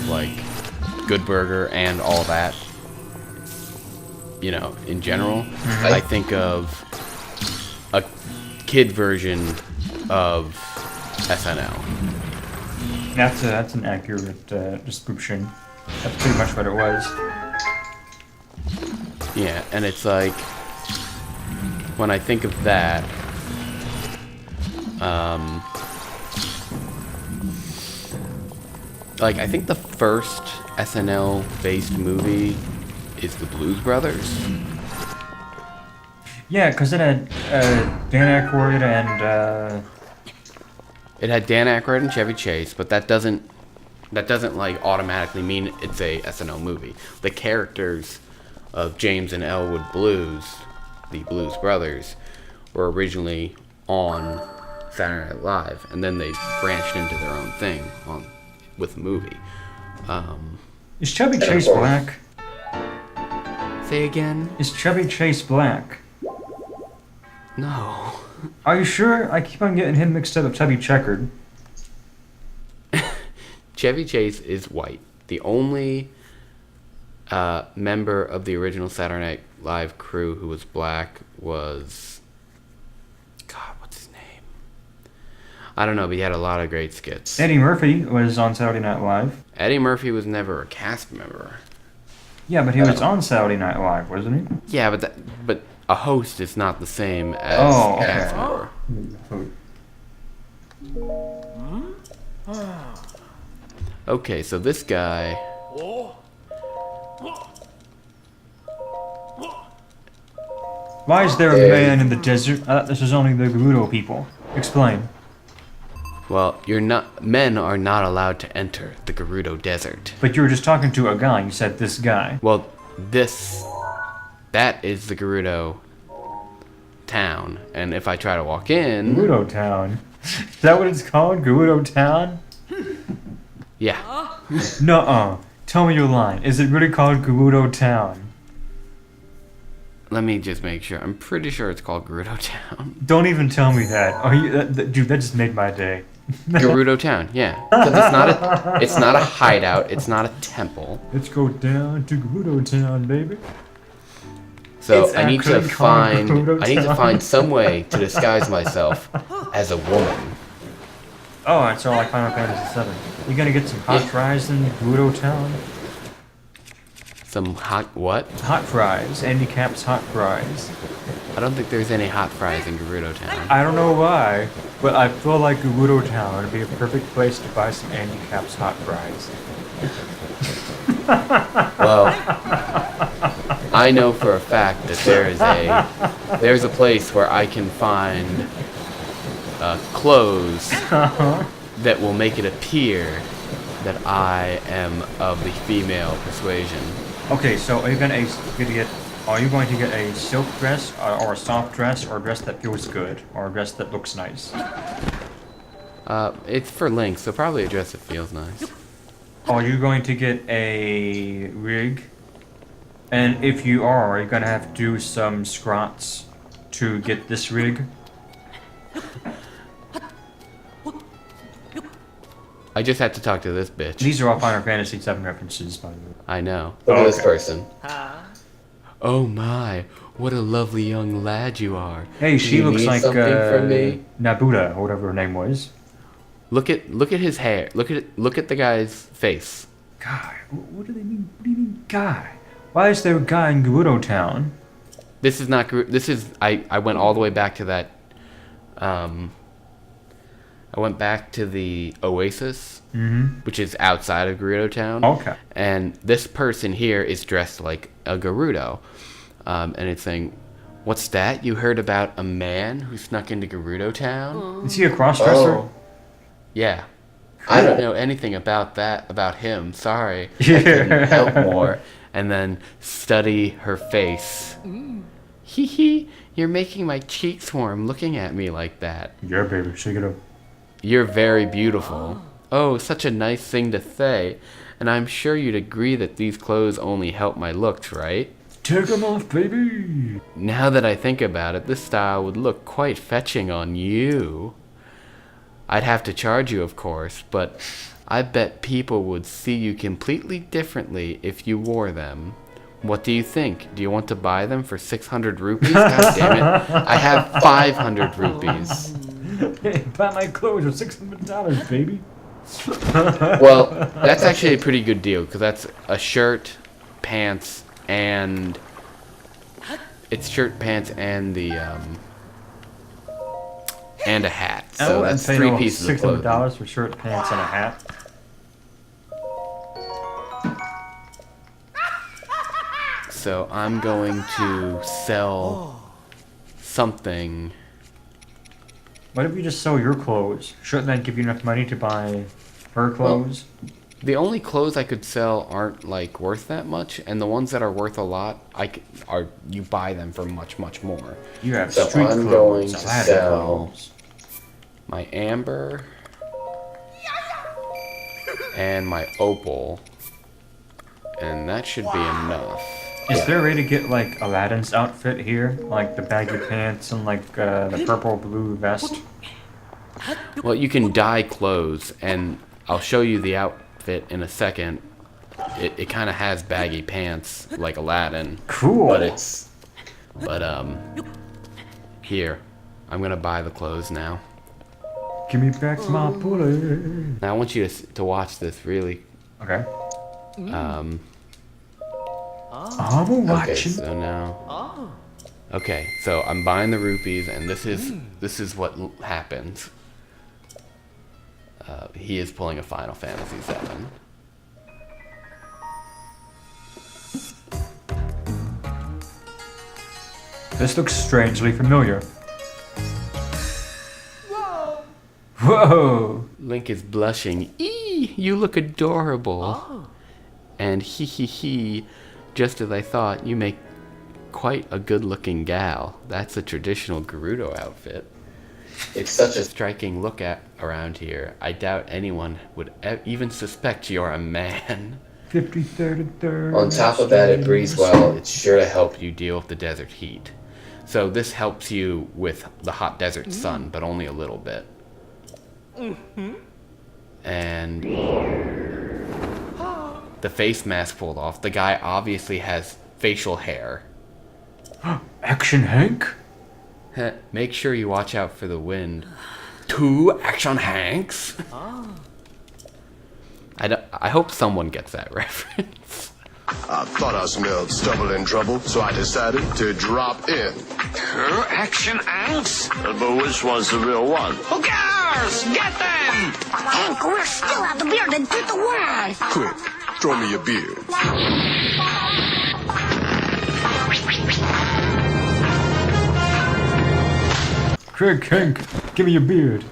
like Good Burger and all that, you know, in general, I think of a kid version of SNL. That's an accurate description. That's pretty much what it was. Yeah, and it's like, when I think of that, like, I think the first SNL-based movie is The Blues Brothers. Yeah, because it had Dan Aykroyd and It had Dan Aykroyd and Chevy Chase, but that doesn't like automatically mean it's a SNL movie. The characters of James and Elwood Blues, the Blues Brothers, were originally on Saturday Night Live, and then they branched into their own thing with the movie. Is Chevy Chase black? Say again? Is Chevy Chase black? No. Are you sure? I keep on getting him mixed up with Chubby Checkered. Chevy Chase is white. The only member of the original Saturday Night Live crew who was black was... God, what's his name? I don't know, but he had a lot of great skits. Eddie Murphy was on Saturday Night Live. Eddie Murphy was never a cast member. Yeah, but he was on Saturday Night Live, wasn't he? Yeah, but a host is not the same as Oh, a okay. cast member. Okay, so this guy... Why is there a man in the desert? I thought this was only the Gerudo people. Explain. Well, men are not allowed to enter the Gerudo Desert. But you were just talking to a guy. You said this guy. Well, that is the Gerudo town, and if I try to walk in... Gerudo Town. Is that what it's called? Gerudo Town? Yeah. Nuh-uh. Tell me your line. Is it really called Gerudo Town? Let me just make sure. I'm pretty sure it's called Gerudo Town. Don't even tell me that. Dude, that just made my day. Gerudo Town, yeah. 'Cause it's not a hideout. It's not a temple. Let's go down to Gerudo Town, baby. So It's I need to actually called Gerudo Town. some way to disguise myself as a woman. Oh, it's all like Final Fantasy VII. You gonna get some hot fries in Gerudo Town? Some hot what? Hot fries. Andy Cap's hot fries. I don't think there's any hot fries in Gerudo Town. I don't know why, but I feel like Gerudo Town would be a perfect place to buy some Andy Cap's hot fries. Well, I know for a fact that there's a place where I can find clothes that will make it appear that I am of the female persuasion. Okay, so are you going to get a silk dress or a soft dress or a dress that feels good or a dress that looks nice? It's for Link, so probably a dress that feels nice. Are you going to get a rig? And if you are you going to have to do some scrots to get this rig? I just had to talk to this bitch. These are all Final Fantasy VII references, by the way. I know. Look at this Okay. person. Oh my, what a lovely young lad you are. Hey, she You looks need like something from me? Nabuta, or whatever her name was. Look at his hair. Look at the guy's face. Guy. What do they mean? What do you mean, guy? Why is there a guy in Gerudo Town? This is not. This is. I went all the way back to that. I went back to the Oasis, which is outside of Gerudo Town. Okay. And this person here is dressed like a Gerudo, and it's saying, "What's that? You heard about a man who snuck into Gerudo Town?" Is he a crossdresser? Oh. Yeah. I I don't don't- know anything about that, about him. Sorry. Yeah. I couldn't help more. And then study her face. Hee hee, you're making my cheeks warm looking at me like that. Yeah, baby, shake it up. You're very beautiful. Oh, such a nice thing to say. And I'm sure you'd agree that these clothes only help my looks, right? Take him off, baby. Now that I think about it, this style would look quite fetching on you. I'd have to charge you, of course, but I bet people would see you completely differently if you wore them. What do you think? Do you want to buy them for 600 rupees? God damn it. I have 500 rupees. Buy my clothes for $600, baby. Well, That's actually a pretty good deal, because that's a shirt, pants, and... It's shirt, pants, and the, and a hat. So that's pay 3 pieces of clothing. $600 for shirt, pants, and a hat. So I'm going to sell something. What if you just sell your clothes? Shouldn't that give you enough money to buy her clothes? The only clothes I could sell aren't like worth that much, and the ones that are worth a lot, you buy them for much more. You have So street I'm clothes, going to Aladdin sell- clothes. My amber and my opal, and that should be enough. Is there a way to get like Aladdin's outfit here? Like the baggy pants and like the purple blue vest? Well, you can dye clothes, and I'll show you the outfit in a second. It kind of has baggy pants like Aladdin, Cool. but here, I'm gonna buy the clothes now. Give me back my bullet. Now I want you to watch this really. Okay. Um, I'm okay, watching. so now. Okay, so I'm buying the rupees, and this is what happens. He is pulling a Final Fantasy VII. This looks strangely familiar. Whoa! Link is blushing. Eee, you look adorable. And hee, just as I thought, you make quite a good-looking gal. That's a traditional Gerudo outfit. it's such a Striking look at around here. I doubt anyone would even suspect you're a man. 53rd and 3rd. On top of that, it breathes well. It's sure to help. You deal with the desert heat. So this helps you with the hot desert sun, but only a little bit. And the face mask pulled off. The guy obviously has facial hair. Action Hank? Make sure you watch out for the wind. 2 Action Hanks? I hope someone gets that reference. I thought I smelled stubble and trouble, so I decided to drop in. Action ants? But which one's the real one? Who cares? Get them! Hank, we're still out the bearded to the world. Quick, throw me your beard. Craig Hank, give me your beard.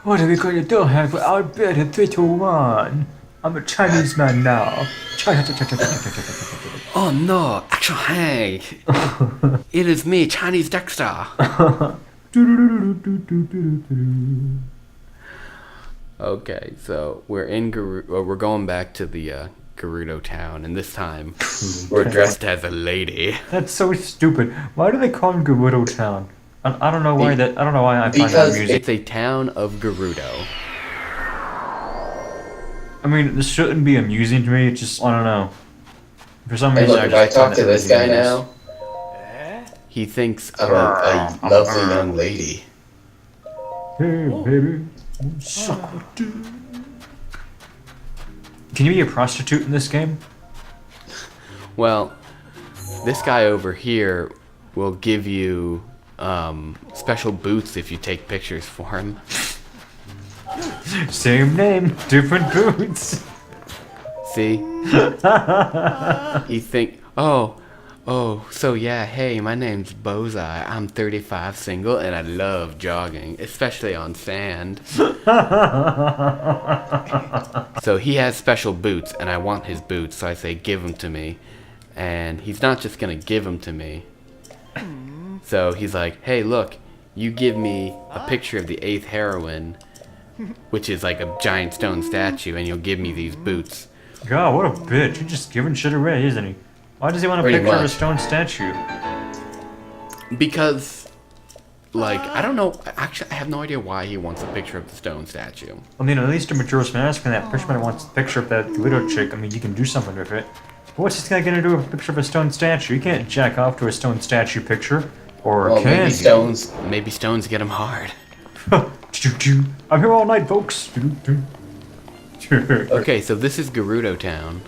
What are we going to do, Hank? Our beard in 3, 2, 1. I'm a Chinese man now. Oh no, Action Hank! It is me, Chinese Dexter! Okay, so we're in we're going back to the Gerudo town, and this time we're dressed as a lady. That's so stupid. Why do they call him Gerudo Town? I don't know why that. I don't know why I find that Because amusing. It's a town of Gerudo. I mean, this shouldn't be amusing to me. It's just, I don't know. For some Hey, reason, look, if I just talk find to it this guy ridiculous. now, He thinks I'm a lovely young lady. Hey, baby. Suck a dick. Can you be a prostitute in this game? well, this guy over here will give you special boots if you take pictures for him. Same name, different boots. See? You think, so yeah, hey, my name's Bozai. I'm 35, single, and I love jogging, especially on sand. So he has special boots, and I want his boots, so I say, give them to me. And he's not just gonna give them to me. So he's like, hey, look, you give me a picture of the 8th heroine, which is like a giant stone statue, and you'll give me these boots. God, what a bitch. You're just giving shit away, isn't he? Why does he want a Pretty picture of a much. stone statue? Because, like, I don't know, actually, I have no idea why he wants a picture of the stone statue. I mean, at least a Majora's Mask and that Fishman wants a picture of that widow chick. I mean, you can do something with it. But what's this guy gonna do with a picture of a stone statue? You can't jack off to a stone statue picture. Or Well, can maybe you? stones. Maybe stones get him hard. I'm here all night, folks. Okay, so this is Gerudo Town.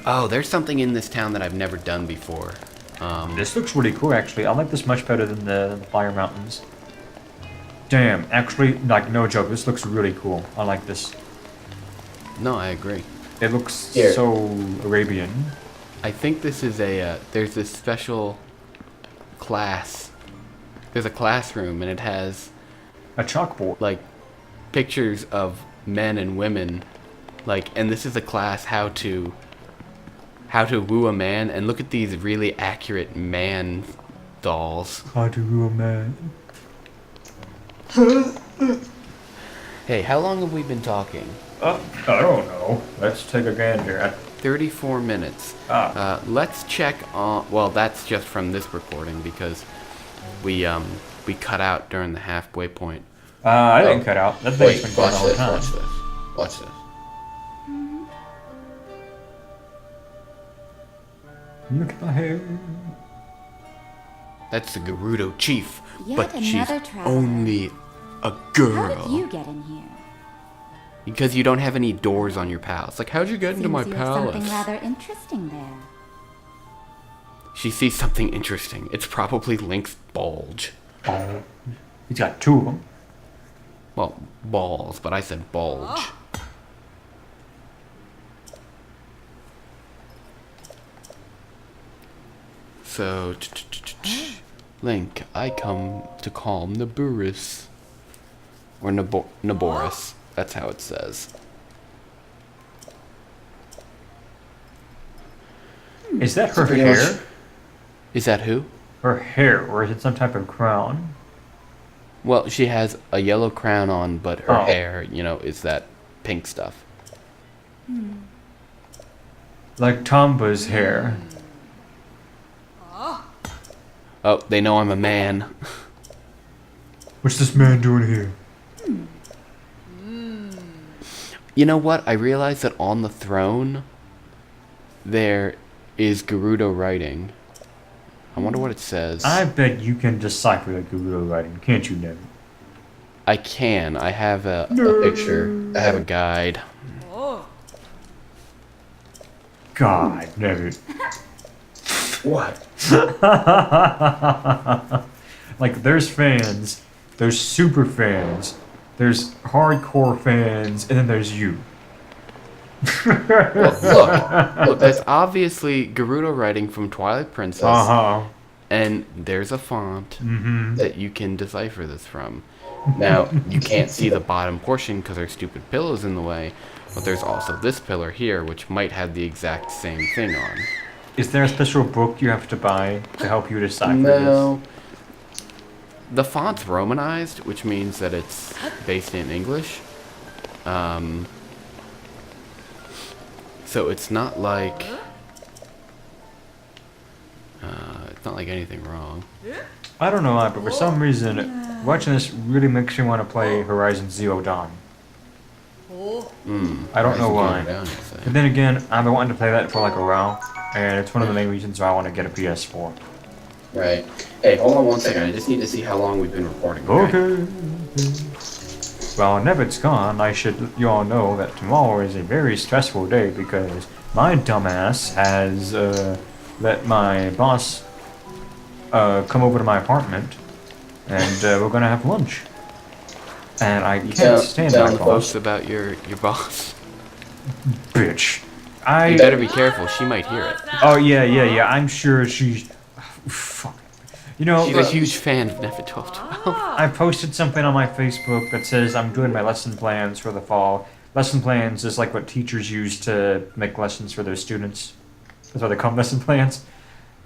Oh, there's something in this town that I've never done before. This looks really cool, actually. I like this much better than the Fire Mountains. Damn, actually, like, no joke, this looks really cool. I like this. No, I agree. It looks Here. so Arabian. I think this is there's this special class. There's a classroom, and it has, A chalkboard. like, pictures of men and women. Like, and this is a class how to woo a man, and look at these really accurate man dolls. How to do a man. Hey, how long have we been talking? I don't know. Let's take a gander. 34 minutes. Let's check on. Well, that's just from this recording because we cut out during the halfway point. I didn't cut out. That thing's Wait, been going watch all the this, time. watch this. Watch this. Look at my hair. That's the Gerudo chief, Yet but she's another traveler. only a How girl. did you get in here? Because you don't have any doors on your palace. Like, how'd you get into Seems my you have something palace? rather interesting there. She sees something interesting. It's probably Link's bulge. Oh. He's got two of them. Well, balls, but I said bulge. So, Link, I come to calm Naboris. Or Naboris. That's how it says. Is that her Pretty hair? much. Is that who? Her hair, or is it some type of crown? Well, she has a yellow crown on, but her Oh. hair, is that pink stuff. Like Tomba's hair. Oh, they know I'm a man. What's this man doing here? You know what? I realized that on the throne, there is Gerudo writing. I wonder what it says. I bet you can decipher the Gerudo writing, can't you, Nevin? I can. I have a Picture. I have a guide. God, Nevin. What? Like, there's fans, there's super fans, there's hardcore fans, and then there's you. Look, That's obviously Gerudo writing from Twilight Princess, Uh-huh. and there's a font Mm-hmm. that you can decipher this from. now, You can't see the bottom portion because there's stupid pillows in the way, but there's also this pillar here, which might have the exact same thing on. Is there a special book you have to buy to help you decipher no. The font's Romanized, which means that it's based in English. So it's not like anything wrong. this? I don't know why, but for some reason, watching this really makes me want to play Horizon Zero Dawn. I don't know why. Down, you say. But then again, I've been wanting to play that for like a while, and it's one of the main reasons why I want to get a PS4. Right. Hey, hold on one second. I just need to see how long we've been recording. Okay. Well, now it's gone, I should let you all know that tomorrow is a very stressful day because my dumbass has let my boss come over to my apartment, and we're gonna have lunch. And I can't stand my boss. Post about your boss. Bitch. You better be careful. She might hear it. Oh yeah. I'm sure she's. Fuck. You know, She's a huge fan of Never 1212. I posted something on my Facebook that says I'm doing my lesson plans for the fall. Lesson plans is like what teachers use to make lessons for their students. That's why they call them lesson plans.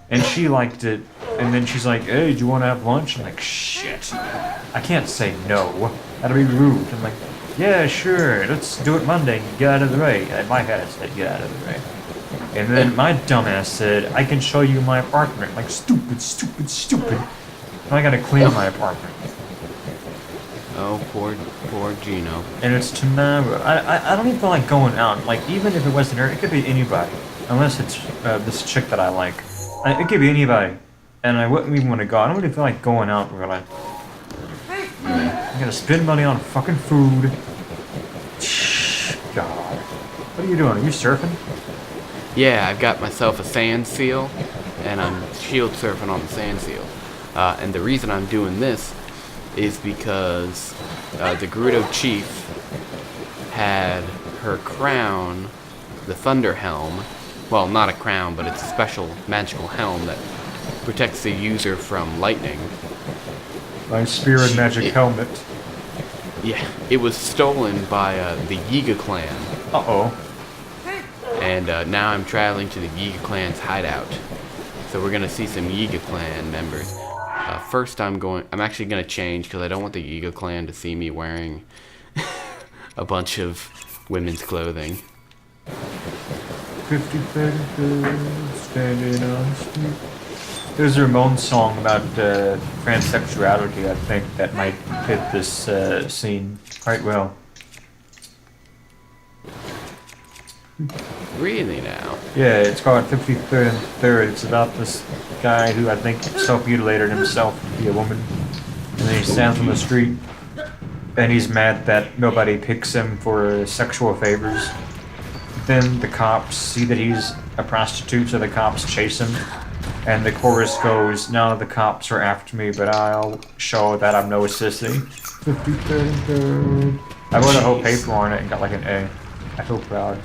And she liked it, and then she's like, "Hey, do you want to have lunch?" I'm like, "Shit, I can't say no. That'll be rude." I'm like, "Yeah, sure. Let's do it Monday. Get out of the way." And my head said, "Get out of the way." And then my dumbass said, "I can show you my apartment." Like, stupid. Now I gotta clean my apartment. Oh, poor Geno. And it's tomorrow. I don't even feel like going out. Like, even if it wasn't her, it could be anybody. Unless it's this chick that I like. It could be anybody. And I wouldn't even want to go. I don't really feel like going out, really. I gotta spend money on fucking food. God. What are you doing? Are you surfing? Yeah, I've got myself a sand seal, and I'm shield surfing on the sand seal. And the reason I'm doing this is because the Gerudo chief had her crown, the Thunder Helm. Well, not a crown, but it's a special magical helm that protects the user from lightning. My spirit magic helmet. Yeah, it was stolen by the Yiga clan. Uh-oh. And now I'm traveling to the Yiga clan's hideout. So we're gonna see some Yiga clan members. First I'm actually gonna change because I don't want the Yiga clan to see me wearing a bunch of women's clothing. 50 standing on the street. There's a Ramones song about transsexuality, I think, that might fit this scene quite well. Really now? Yeah, it's called 53rd and 3rd. It's about this guy who I think self-mutilated himself to be a woman. And then he stands on the street and he's mad that nobody picks him for sexual favors. Then the cops see that he's a prostitute, so the cops chase him. And the chorus goes, "Now the cops are after me, but I'll show that I'm no sissy." 53rd and 3rd. I wrote a whole paper on it and got like an A. I feel proud.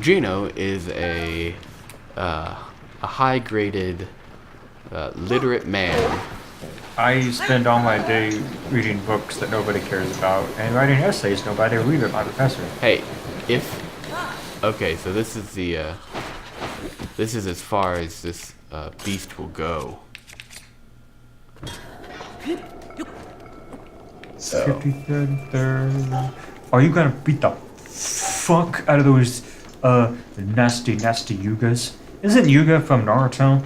Geno is a high-graded, literate man. I spend all my day reading books that nobody cares about and writing essays nobody will read with my professor. Hey, okay, so this is the this is as far as this beast will go. So, 53rd and 3rd. Are you gonna beat the fuck out of those nasty Yugas? Isn't Yuga from Naruto?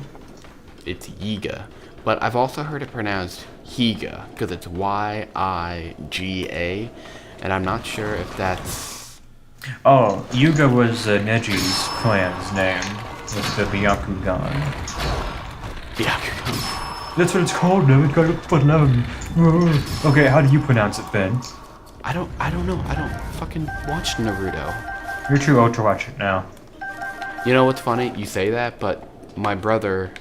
It's Yiga, but I've also heard it pronounced Higa because it's Y-I-G-A, and I'm not sure if that's. Oh, Yuga was Neji's clan's name. With the Byakugan. Byakugan. That's what it's called now. It got it for 11. Okay, how do you pronounce it, Ben? I don't know. I don't fucking watch Naruto. You're too old to watch it now. You know what's funny? You say that, but my brother,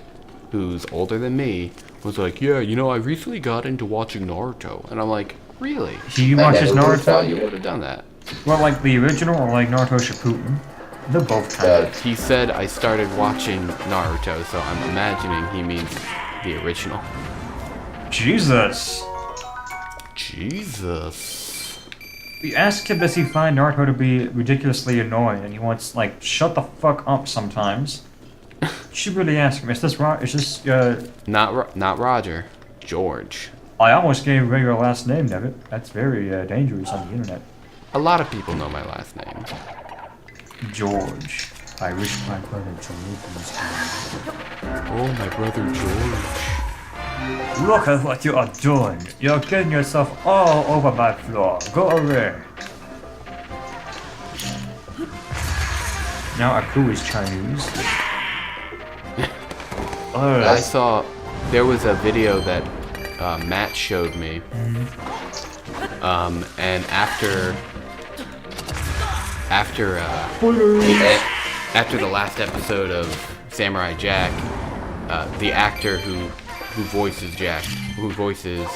who's older than me, was like, "Yeah, you know, I recently got into watching Naruto," and I'm like, "Really? He watches Naruto? You would have done that." Well, like the original or like Naruto Shippuden? They're both kind of. He said I started watching Naruto, so I'm imagining he means the original. Jesus. We asked him, does he find Naruto to be ridiculously annoying? And he wants, like, shut the fuck up sometimes. You should really ask him, is this Not Roger. George. I almost gave away your last name, Nevitt. That's very dangerous on the internet. A lot of people know my last name. George. I wish my brother George was here. Oh, my brother George. Look at what you are doing. You're getting yourself all over my floor. Go away. Now Aku is Chinese. I saw there was a video that Matt showed me, and after the last episode of Samurai Jack, the actor who voices Jack, who voices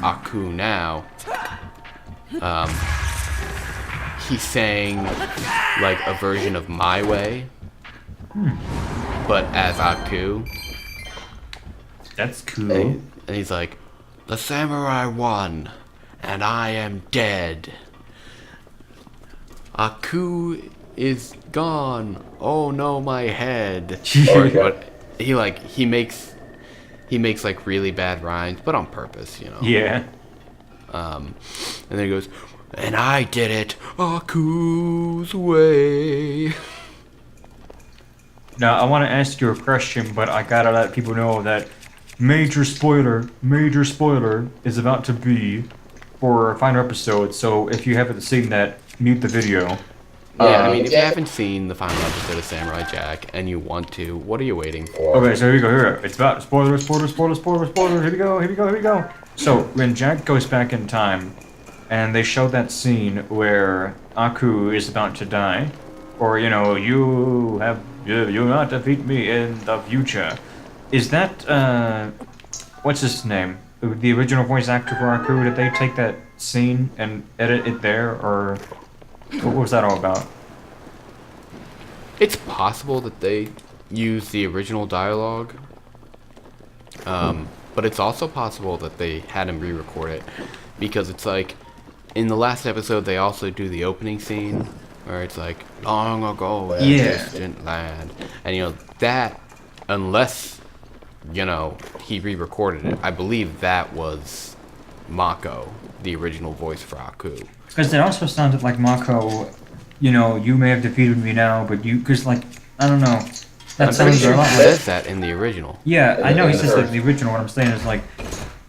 Aku now, he sang like a version of My Way, but as Aku. That's cool. And he's like, the samurai won, and I am dead. Aku is gone. Oh no, my head. But he makes like really bad rhymes, but on purpose, you know. Yeah. And then he goes, and I did it Aku's way. Now I want to ask you a question, but I gotta let people know that major spoiler is about to be for a final episode. So if you haven't seen that, mute the video. Yeah, I mean, if you haven't seen the final episode of Samurai Jack and you want to, what are you waiting for? Okay, so here we go. Here it's about spoiler. Here we go. So when Jack goes back in time, and they show that scene where Aku is about to die, or you'll not defeat me in the future. Is that what's his name? The original voice actor for Aku? Did they take that scene and edit it there, or what was that all about? It's possible that they use the original dialogue, but it's also possible that they had him re-record it, because it's like in the last episode they also do the opening scene where it's like long ago in a distant land, and that, unless he re-recorded it, I believe that was Mako, the original voice for Aku. Because it also sounded like Mako, you may have defeated me now, but because I don't know. That sounds a lot like... He says that in the original. Yeah, I know he says that in the original. What I'm saying is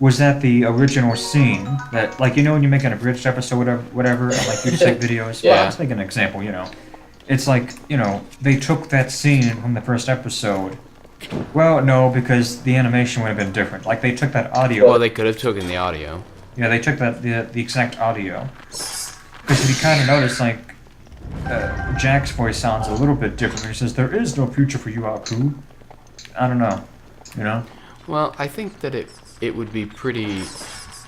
was that the original scene that, when you make an abridged episode, whatever, and you just take videos? Yeah. Well, let's make an example, It's they took that scene from the first episode. Well, no, because the animation would have been different. They took that audio. Well, they could have taken the audio. Yeah, they took the exact audio. Because if you kind of notice, Jack's voice sounds a little bit different. He says, "There is no future for you, Aku." I don't know, Well, I think that it would be pretty it's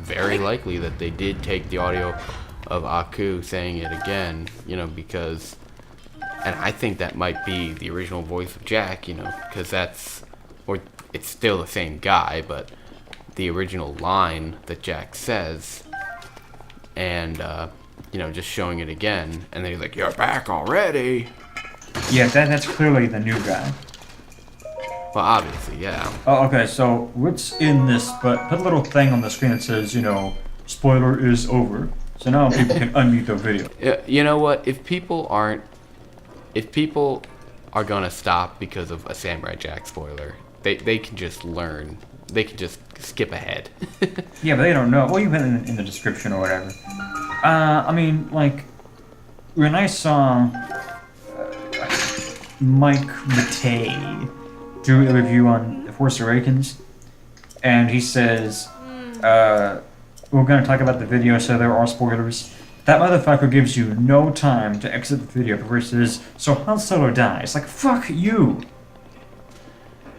very likely that they did take the audio of Aku saying it again, because, and I think that might be the original voice of Jack, because it's still the same guy, but the original line that Jack says, and just showing it again, and then he's like, "You're back already." Yeah, that's clearly the new guy. Well, obviously, yeah. Oh, okay, so what's in this, but put a little thing on the screen that says, spoiler is over. So now people can unmute the video. You know what? If people are gonna stop because of a Samurai Jack spoiler, they can just learn. They can just skip ahead. Yeah, but they don't know. Well, you put it in the description or whatever. I mean, when I saw Mike Matei do a review on The Force Awakens, and he says, we're going to talk about the video, so there are spoilers. That motherfucker gives you no time to exit the video versus, so Han Solo dies. Fuck you!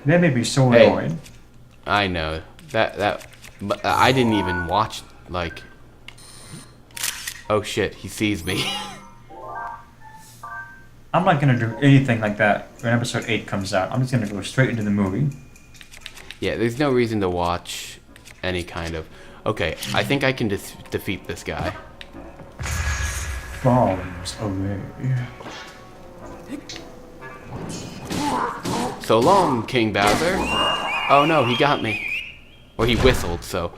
That made me so annoyed. I know. But I didn't even watch, oh shit, he sees me. I'm not going to do anything like that when episode 8 comes out. I'm just going to go straight into the movie. Yeah, there's no reason to watch any kind of... Okay, I think I can defeat this guy. Bombs away. So long, King Bowser. Oh no, he got me. Or he whistled, so...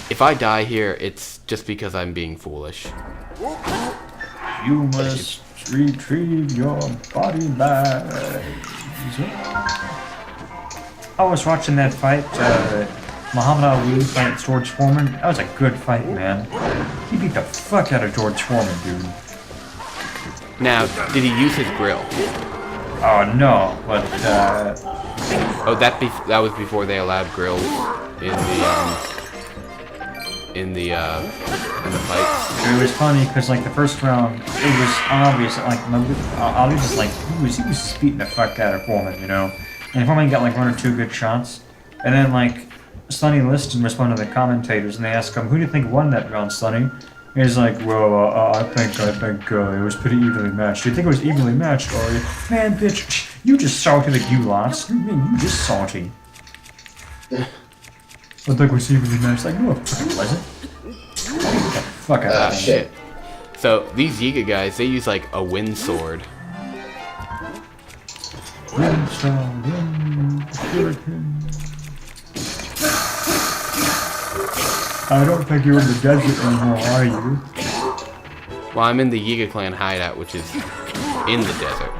If I die here, it's just because I'm being foolish. You must retrieve your body back. I was watching that fight Muhammad Ali fights George Foreman. That was a good fight, man. He beat the fuck out of George Foreman, dude. Now, did he use his grill? Oh no, but Oh, that was before they allowed grills in the fight. it was funny because like the first round, it was obvious that like Ali just like he was just beating the fuck out of Foreman, you know. And Foreman got like one or two good shots, and then like Sonny Liston responded to the commentators and they asked him, "Who do you think won that round, Sonny?" And he's like, "Well, I think it was pretty evenly matched." "Do you think it was evenly matched, Ari?" "Man, bitch, you just salty that you lost. You mean you just salty?" I think it was evenly matched. Like, no, it wasn't. Get the fuck out of here. Shit. So these Yiga guys, they use like a wind sword. I don't think you're in the desert anymore, are you? Well, I'm in the Yiga clan hideout, which is in the desert.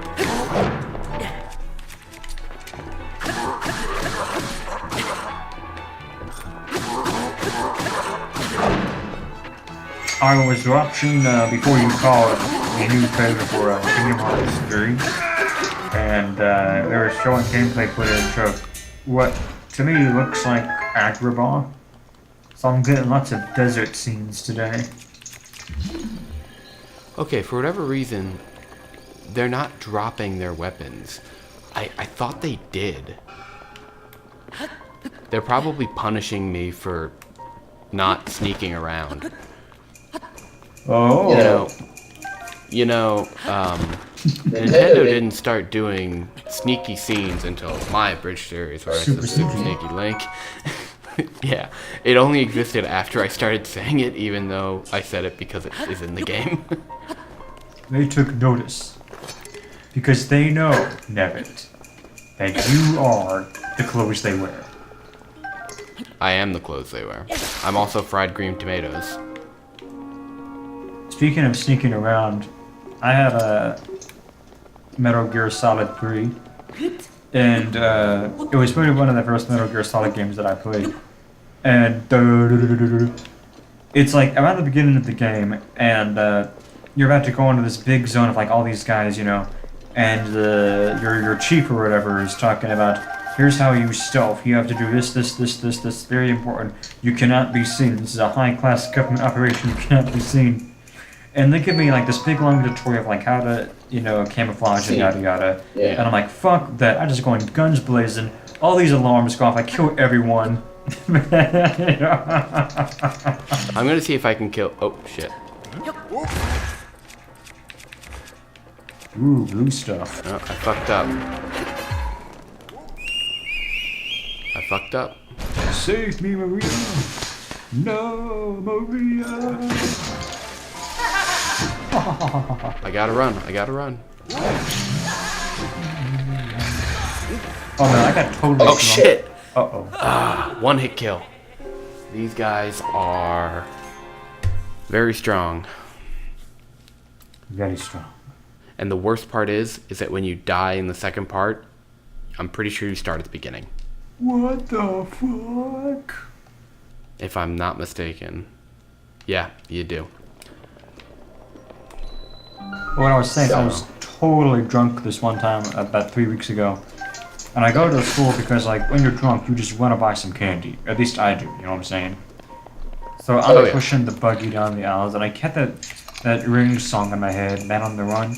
I was watching before you called a new trailer for Kingdom Hearts 3, and they were showing gameplay footage of what to me looks like Agrabah. So I'm getting lots of desert scenes today. Okay, for whatever reason, they're not dropping their weapons. I thought they did. They're probably punishing me for not sneaking around. Oh. Nintendo didn't start doing sneaky scenes until my Bridge series, where I said Super Sneaky Link. Yeah, it only existed after I started saying it, even though I said it because it is in the game. They took notice. Because they know, Nevitt, that you are the clothes they wear. I am the clothes they wear. I'm also fried green tomatoes. Speaking of sneaking around, I had a Metal Gear Solid 3, and it was probably one of the first Metal Gear Solid games that I played. And it's like around the beginning of the game, and you're about to go into this big zone of like all these guys, you know, and your chief or whatever is talking about, here's how you stealth. You have to do this, very important. You cannot be seen. This is a high-class government operation. You cannot be seen. And they give me like this big long tutorial of like how to, you know, camouflage and yada yada. Yeah. And I'm like, fuck that. I just go in guns blazing. All these alarms go off. I kill everyone. I'm gonna see if I can kill. Oh shit! Ooh, blue stuff. Oh, I fucked up. Save me, Maria. No, Maria. I gotta run. Oh man, I got totally. Oh shit! Uh-oh. One hit kill. These guys are very strong. Very strong. And the worst part is that when you die in the second part, I'm pretty sure you start at the beginning. What the fuck? If I'm not mistaken. Yeah, you do. What I was saying, I was totally drunk this one time about 3 weeks ago. And I go to the store because, like, when you're drunk, you just want to buy some candy. At least I do, you know what I'm saying? So I'm pushing the buggy down the aisles, and I get that Ring song in my head, Man on the Run.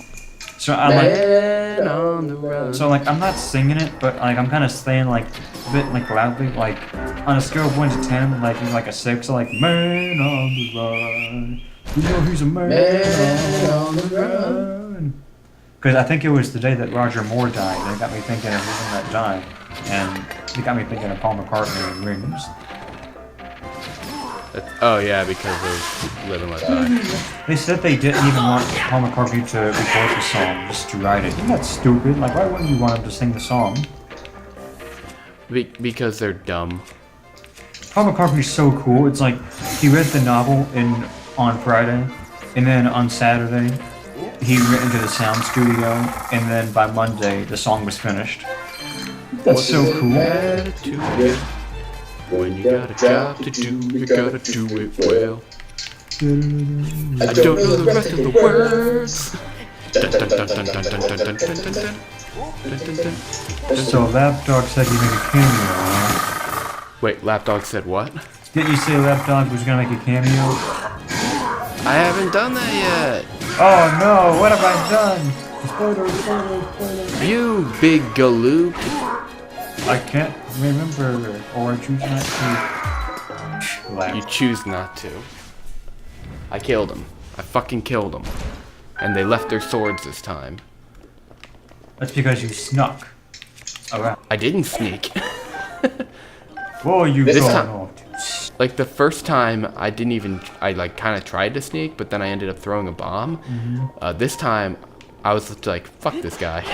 So I'm Man on the Run. So, like, I'm not singing it, but, like, I'm kind of saying, like, a bit, like, loudly, like, on a scale of 1 to 10, like a 6, so, like, Man on the Run. You know he's a man on the run. Because I think it was the day that Roger Moore died, and it got me thinking of who that died. And it got me thinking of Paul McCartney and Rings. Oh yeah, because of Live and Let Die. They said they didn't even want Paul McCartney to record the song, just to write it. Isn't that stupid? Like, why wouldn't you want him to sing the song? Because they're dumb. Paul McCartney's so cool. It's like, he read the novel on Friday, and then on Saturday, he went into the sound studio, and then by Monday, the song was finished. That's so cool. When you got a job to do, you gotta do it well. I don't know the rest of the words. Dun, dun, dun, dun, dun, dun, dun, dun, dun, dun, dun. Dun, dun, dun. So Lapdog said you make a cameo, huh? Wait, Lapdog said what? Didn't you say Lapdog was gonna make a cameo? I haven't done that yet. Oh no, what have I done? Spoiler. You big galoot. I can't remember, or I choose not to. You choose not to. I killed him. I fucking killed him. And they left their swords this time. That's because you snuck. Alright. I didn't sneak. Whoa, you This going time- off. Like the first time I didn't even, I like kind of tried to sneak, but then I ended up throwing a bomb. This time I was like, fuck this guy.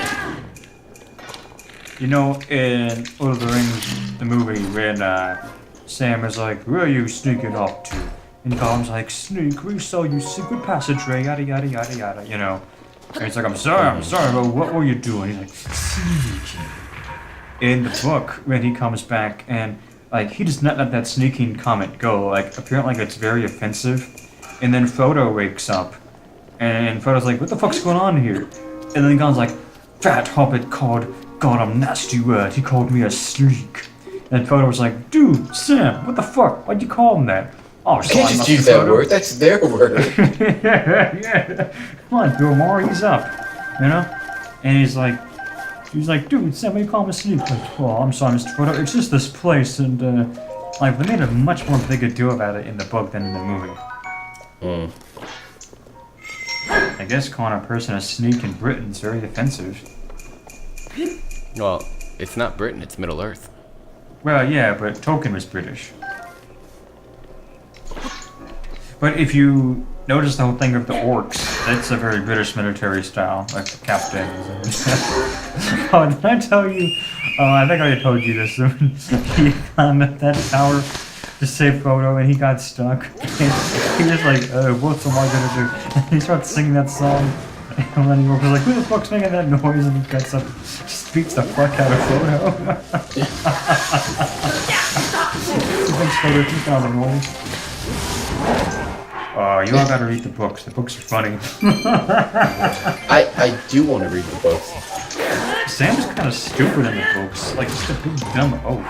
You know, in Lord of the Rings, the movie, when Sam is like, where are you sneaking up to? And Gollum's like, sneak, we saw you secret passageway, yada yada yada yada, you know. And he's like, I'm sorry, but what were you doing? He's like, sneaking. In the book, when he comes back, and like, he does not let that sneaking comment go. Like, apparently it's very offensive. And then Frodo wakes up, and Frodo's like, what the fuck's going on here? And then Gollum's like, that hobbit called God a nasty word. He called me a sneak. And Frodo was like, dude, Sam, what the fuck? Why'd you call him that? Oh, You can't just use that word. That's their word. yeah. Come on, Bill Maher, he's up. You know? And he's like, dude, Sam, why you call him a sneak? Like, oh, I'm sorry, Mr. Frodo. It's just this place, and like they made a much more bigger deal about it in the book than in the movie. I guess calling a person a sneak in Britain is very offensive. Well, it's not Britain, it's Middle Earth. Well, yeah, but Tolkien was British. But if you notice the whole thing of the orcs, that's a very British military style, like the captains. Oh, did I tell you? Oh, I think I already told you this. He climbed up that tower to save Frodo, and he got stuck. And he was like, what am I gonna do? And he starts singing that song. And then he was like, who the fuck's making that noise? And he gets up, just beats the fuck out of Frodo. He thinks Frodo 2001. Oh, you all gotta read the books. The books are funny. I do want to read the books. Sam's kind of stupid in the books. Like, just a big dumb oaf.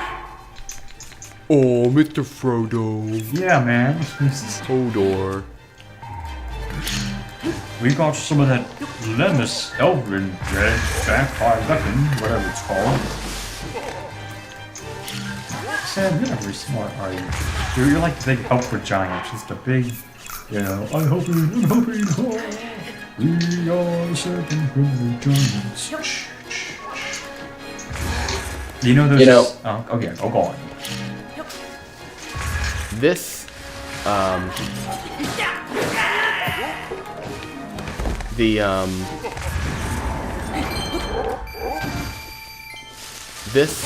Oh, Mr. Frodo. Yeah, man. Hodor. We got some of that Lemus Elven bread vampire weapon, whatever it's called. Sam, you're not very smart, are you? You're like the big help for giants. Just a big, you know, I'm hoping, oh, we are certain friendly giants. You know those... You know- Oh, okay, go on. This, this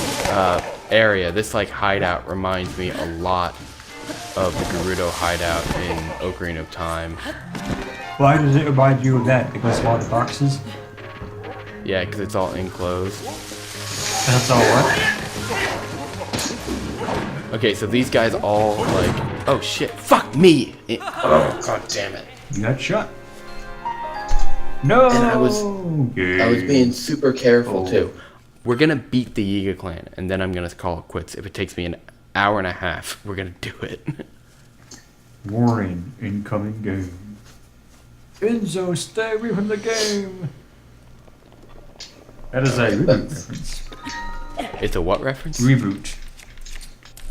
area, this like hideout reminds me a lot of the Gerudo hideout in Ocarina of Time. Why does it remind you of that? Because of all the boxes? Yeah, because it's all enclosed. That's all what? Okay, so these guys all like, oh shit, fuck me! Oh, god damn it. You got shot. No! And I was being super careful too. We're gonna beat the Yiga clan, and then I'm gonna call it quits. If it takes me an hour and a half, we're gonna do it. Warning, incoming game. Enzo, stay away from the game! That is a reboot reference. It's a what reference? Reboot.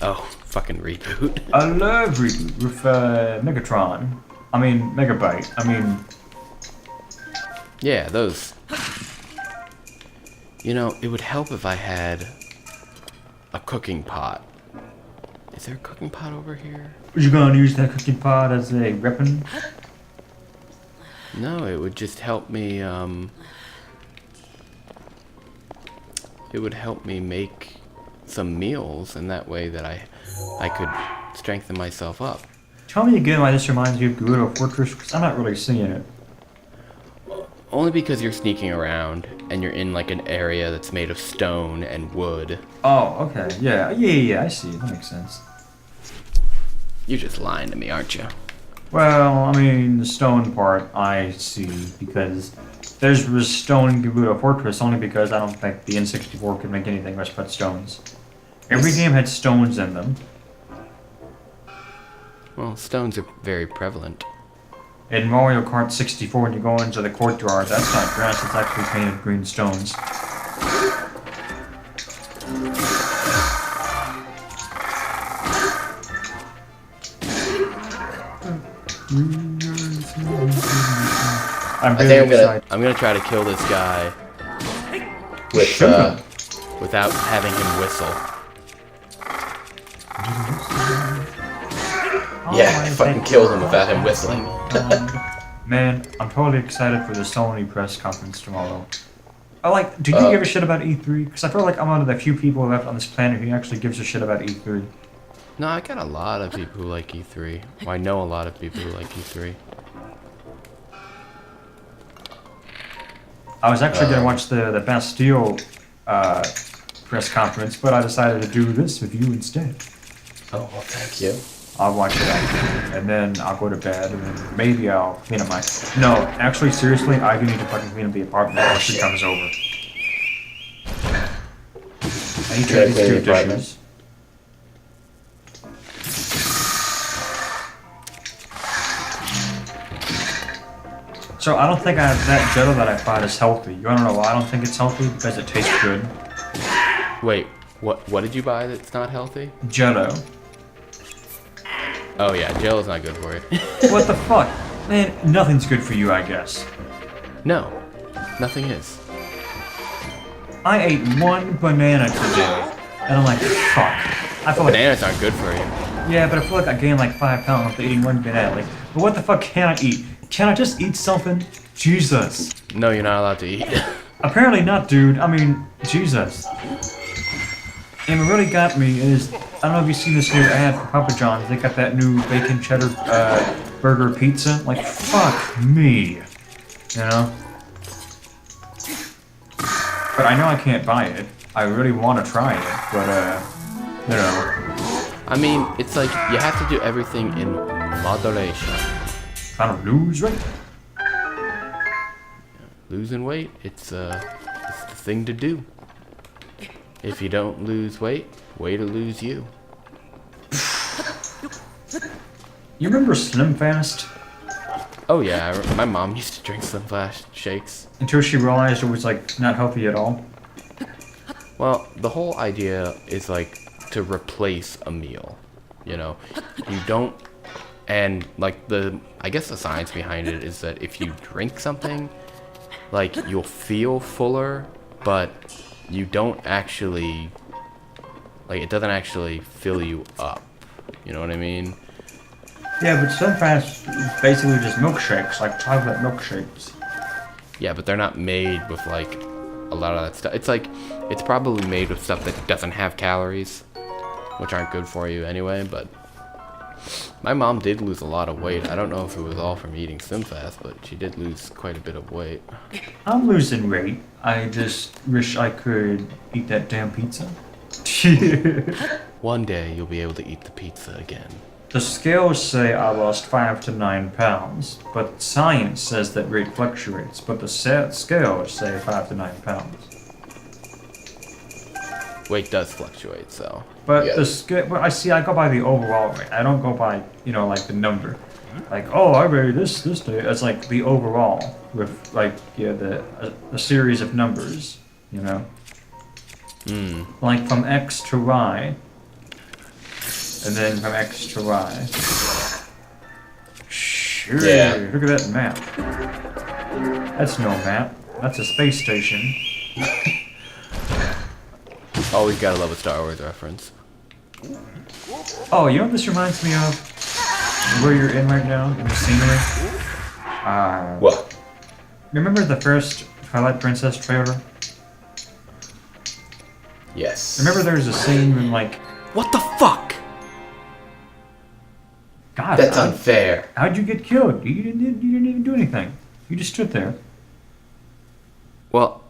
Oh, fucking reboot. I love reboot with Megatron. I mean, Megabyte. I mean... Yeah, those. You know, it would help if I had a cooking pot. Is there a cooking pot over here? Was you gonna use that cooking pot as a weapon? No, it would just help me, it would help me make some meals, and that way that I could strengthen myself up. Tell me again why this reminds you of Gerudo Fortress, because I'm not really seeing it. Only because you're sneaking around and you're in like an area that's made of stone and wood. Oh, okay. Yeah, I see. That makes sense. You're just lying to me, aren't you? Well, I mean, the stone part I see because there's stone in Gerudo Fortress only because I don't think the N64 could make anything else but stones. Every game had stones in them. Well, stones are very prevalent. In Mario Kart 64, when you go into the courtyard, that's not grass, it's actually painted green stones. I'm gonna try to kill this guy With, without having him whistle. yeah, I fucking killed him without him whistling. Man, I'm totally excited for the Sony press conference tomorrow. Do you give a shit about E3? Because I feel like I'm one of the few people left on this planet who actually gives a shit about E3. No, I got a lot of people who like E3. Well, I know a lot of people who like E3. I was actually going to watch the Bastille press conference, but I decided to do this with you instead. Oh, well, thank you. I'll watch that, and then I'll go to bed, and then maybe I'll clean up my... No, actually, seriously, I do need to fucking clean up the apartment before she comes over. I need to do these 2 dishes. So I don't think that Jetta that I bought is healthy. You wanna know why I don't think it's healthy? Because it tastes good. Wait, what did you buy that's not healthy? Jetto. Oh yeah, Jello's not good for you. What the fuck? Man, nothing's good for you, I guess. No, nothing is. I ate 1 banana today, and I'm like, fuck. I feel like... Bananas aren't good for you. Yeah, but I feel like I gained like 5 pounds after eating 1 banana. Like, but what the fuck can I eat? Can I just eat something? Jesus. No, you're not allowed to eat. Apparently not, dude. I mean, Jesus. And what really got me is, I don't know if you've seen this new ad for Papa John's. They got that new bacon cheddar burger pizza. Like, fuck me. You know? But I know I can't buy it. I really want to try it, but, you know. I mean, it's like, you have to do everything in moderation. Trying to lose weight. Losing weight, it's the thing to do. If you don't lose weight, way to lose you. You remember Slim Fast? Oh yeah, my mom used to drink Slim Fast shakes. Until she realized it was like not healthy at all. Well, the whole idea is like to replace a meal. You know, you don't, and like I guess the science behind it is that if you drink something, like you'll feel fuller, but you don't actually, like it doesn't actually fill you up. You know what I mean? Yeah, but Slim Fast is basically just milkshakes, like chocolate milkshakes. Yeah, but they're not made with like a lot of that stuff. It's like, it's probably made with stuff that doesn't have calories, which aren't good for you anyway, but my mom did lose a lot of weight. I don't know if it was all from eating Slim Fast, but she did lose quite a bit of weight. I'm losing weight. I just wish I could eat that damn pizza. One day you'll be able to eat the pizza again. The scales say I lost 5 to 9 pounds, but science says that rate fluctuates, but the scales say 5 to 9 pounds. Weight does fluctuate, so. But Yeah. the scale, I go by the overall rate. I don't go by, like the number. Like, oh, I weighed this day. It's like the overall with like, a series of numbers, you know? Like from X to Y. And then from X to Y. Sure, Yeah. look at that map. That's no map. That's a space station. Always gotta love a Star Wars reference. Oh, you know what this reminds me of? Where you're in right now, in the scenery? What? Remember the first Twilight Princess trailer? Yes. Remember there was a scene when, like... What the fuck? God, That's unfair. how'd you get killed? You didn't even do anything. You just stood there. Well,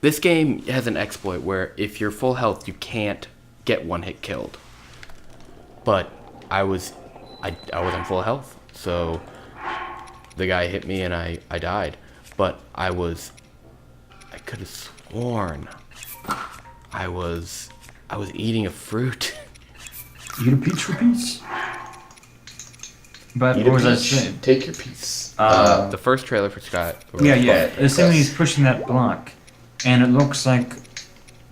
this game has an exploit where if you're full health, you can't get one hit killed. But I wasn't full health, so the guy hit me and I died. But I could have sworn I was eating a fruit. Eat a peach for peace. But Eat what a was I peach, saying? take your piece. The first trailer for Scott. Yeah. Assuming he's pushing that block, and it looks like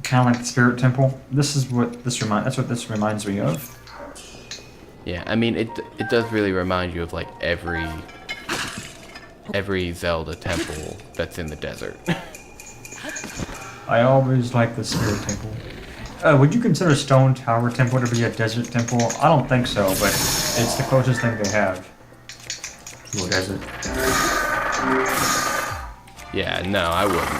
kind of like the Spirit Temple. That's what this reminds me of. Yeah, I mean it does really remind you of like every Zelda temple that's in the desert. I always like the Spirit Temple. Would you consider Stone Tower Temple to be a desert temple? I don't think so, but it's the closest thing they have to a desert. Yeah, no, I wouldn't.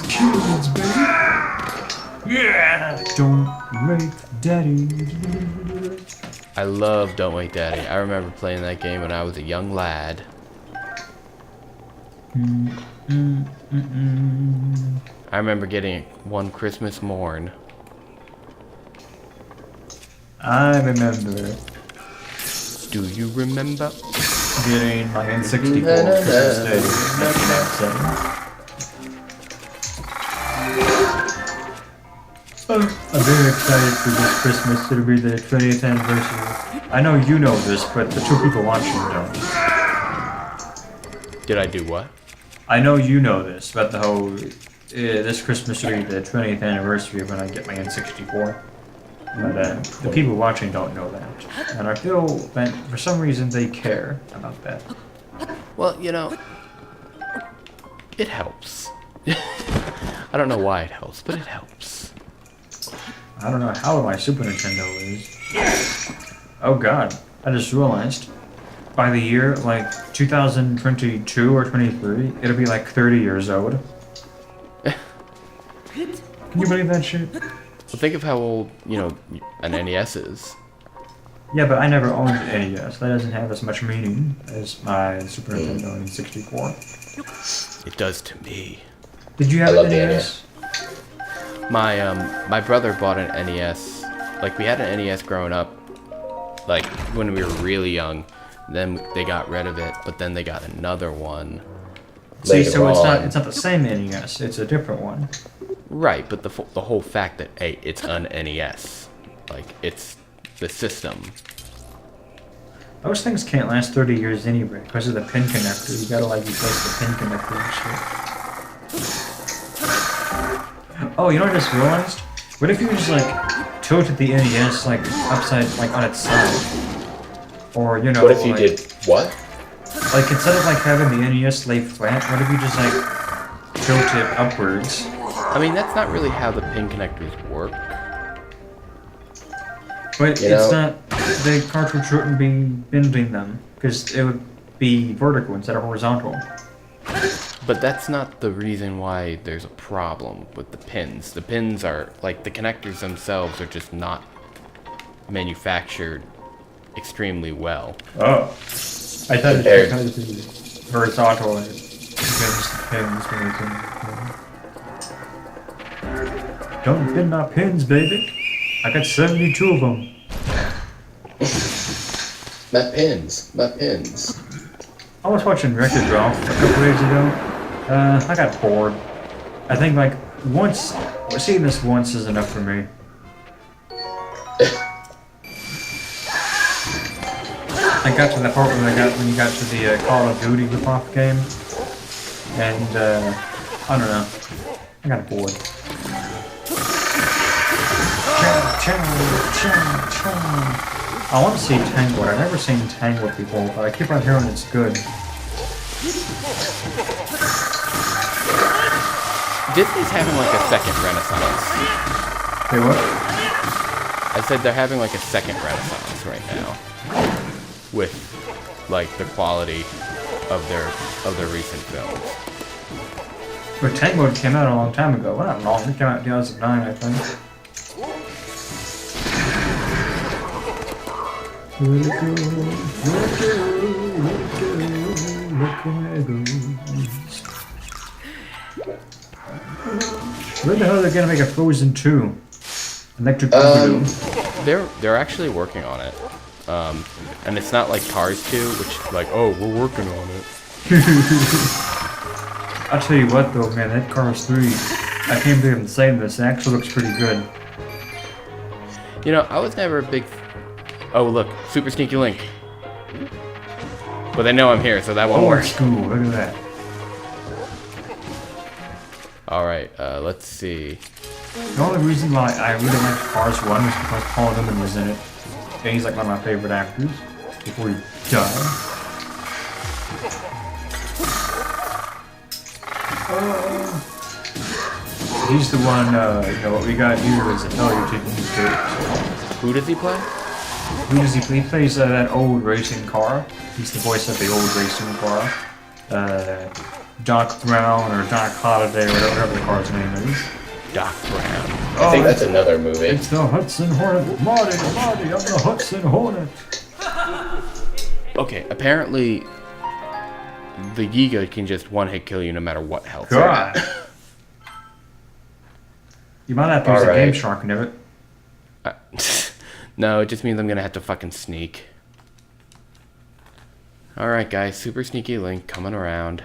Kids, baby. Yeah. Don't wake daddy. I love Don't Wake Daddy. I remember playing that game when I was a young lad. I remember getting it one Christmas morn. I remember Do you remember? getting my N64 Christmas Day in 1997. I'm very excited for this Christmas. It'll be the 20th anniversary. I know you know this, but the two people watching don't. Did I do what? I know you know this, but the whole this Christmas will be the 20th anniversary of when I get my N64. But the people watching don't know that, and I feel that for some reason they care about that. Well, you know, it helps. I don't know why it helps, but it helps. I don't know how my Super Nintendo is. Oh God! I just realized by the year like 2022 or 23, it'll be like 30 years old. Can you believe that shit? Well, think of how old, you know, an NES is. Yeah, but I never owned an NES. That doesn't have as much meaning as my Super Nintendo and 64. It does to me. Did you have I love an the NES? My brother bought an NES. Like, we had an NES growing up, like, when we were really young. Then they got rid of it, but then they got another one. See, Later so on. it's not the same NES. It's a different one. Right, but the whole fact that, hey, it's an NES. Like, it's the system. Those things can't last 30 years anyway because of the pin connector. You gotta like replace the pin connector and shit. Oh, you know what I just realized? What if you just like tilted the NES like upside, like on its side? Or, you know, What if you like, did what? Like instead of like having the NES lay flat, what if you just like tilt it upwards? I mean, that's not really how the pin connectors work. But You it's know- not, the cartridge wouldn't be bending them, because it would be vertical instead of horizontal. But that's not the reason why there's a problem with the pins. The pins are, like, the connectors themselves are just not manufactured extremely well. Oh. I thought it Compared- was because the horizontal and it bends the pins when it's in. Don't bend my pins, baby. I got 72 of them. My pins. My pins. I was watching Wreck-It Ralph a couple days ago. I got bored. I think like once, seeing this once is enough for me. I got to the part when you got to the Call of Duty rip-off game, and I don't know, I got bored. I want to see Tangled. I've never seen Tangled before, but I keep on hearing it's good. Disney's having like a second renaissance. Hey, what? I said they're having like a second renaissance right now. With like the quality of their recent films. But Tangled came out a long time ago. Well, not long. It came out in 2009, I think. Let it go, let it go, look where it goes. When the hell are they gonna make a Frozen 2? Electric Boogaloo. They're actually working on it. And it's not like Cars 2, which like, oh, we're working on it. I'll tell you what though, man, that Cars 3, I can't believe I'm saying this, it actually looks pretty good. You know, I was never a big... Oh, look, Super Sneaky Link. But they know I'm here, so that won't work. Old school, look at that. Alright, let's see. The only reason why I really liked Cars 1 was because Paul Newman was in it. And he's like one of my favorite actors before he died. He's the one, you know, what we got here is a failure taking care. Who does he play? Who does he play? He plays that old racing car. He's the voice of the old racing car. Doc Brown or Doc Holliday or whatever the car's name is. Doc Brown. I think that's another movie. It's the Hudson Hornet. Marty, I'm the Hudson Hornet. Okay, apparently the Yiga can just one-hit kill you no matter what health you're at. God. You might have to use a Game Shark in it. No, it just means I'm gonna have to fucking sneak. Alright guys, Super Sneaky Link coming around.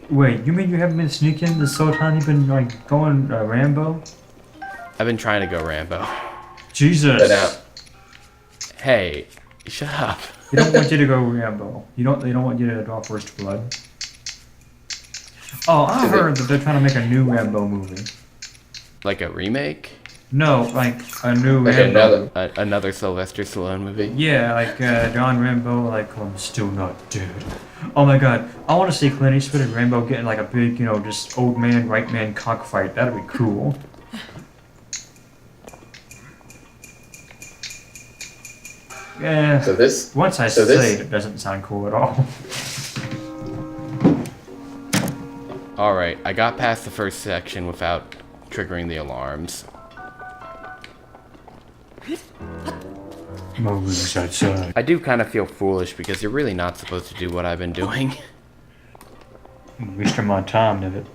Wait, you mean you haven't been sneaking this whole time? You've been like going Rambo? I've been trying to go Rambo. Jesus. Hey, shut up. They don't want you to go Rambo. They don't want you to draw first blood. Oh, I heard that they're trying to make a new Rambo movie. Like a remake? No, like a new Like Rambo. Another Sylvester Stallone movie? Yeah, like John Rambo, like I'm still not dead. Oh my god, I want to see Clint Eastwood and Rambo getting like a big, you know, just old man, right man cockfight. That'd be cool. Yeah. So this. Once I so say this- it, it doesn't sound cool at all. Alright, I got past the first section without triggering the alarms. Movies outside. I do kind of feel foolish because you're really not supposed to do what I've been doing. Wasting my time, Nivet.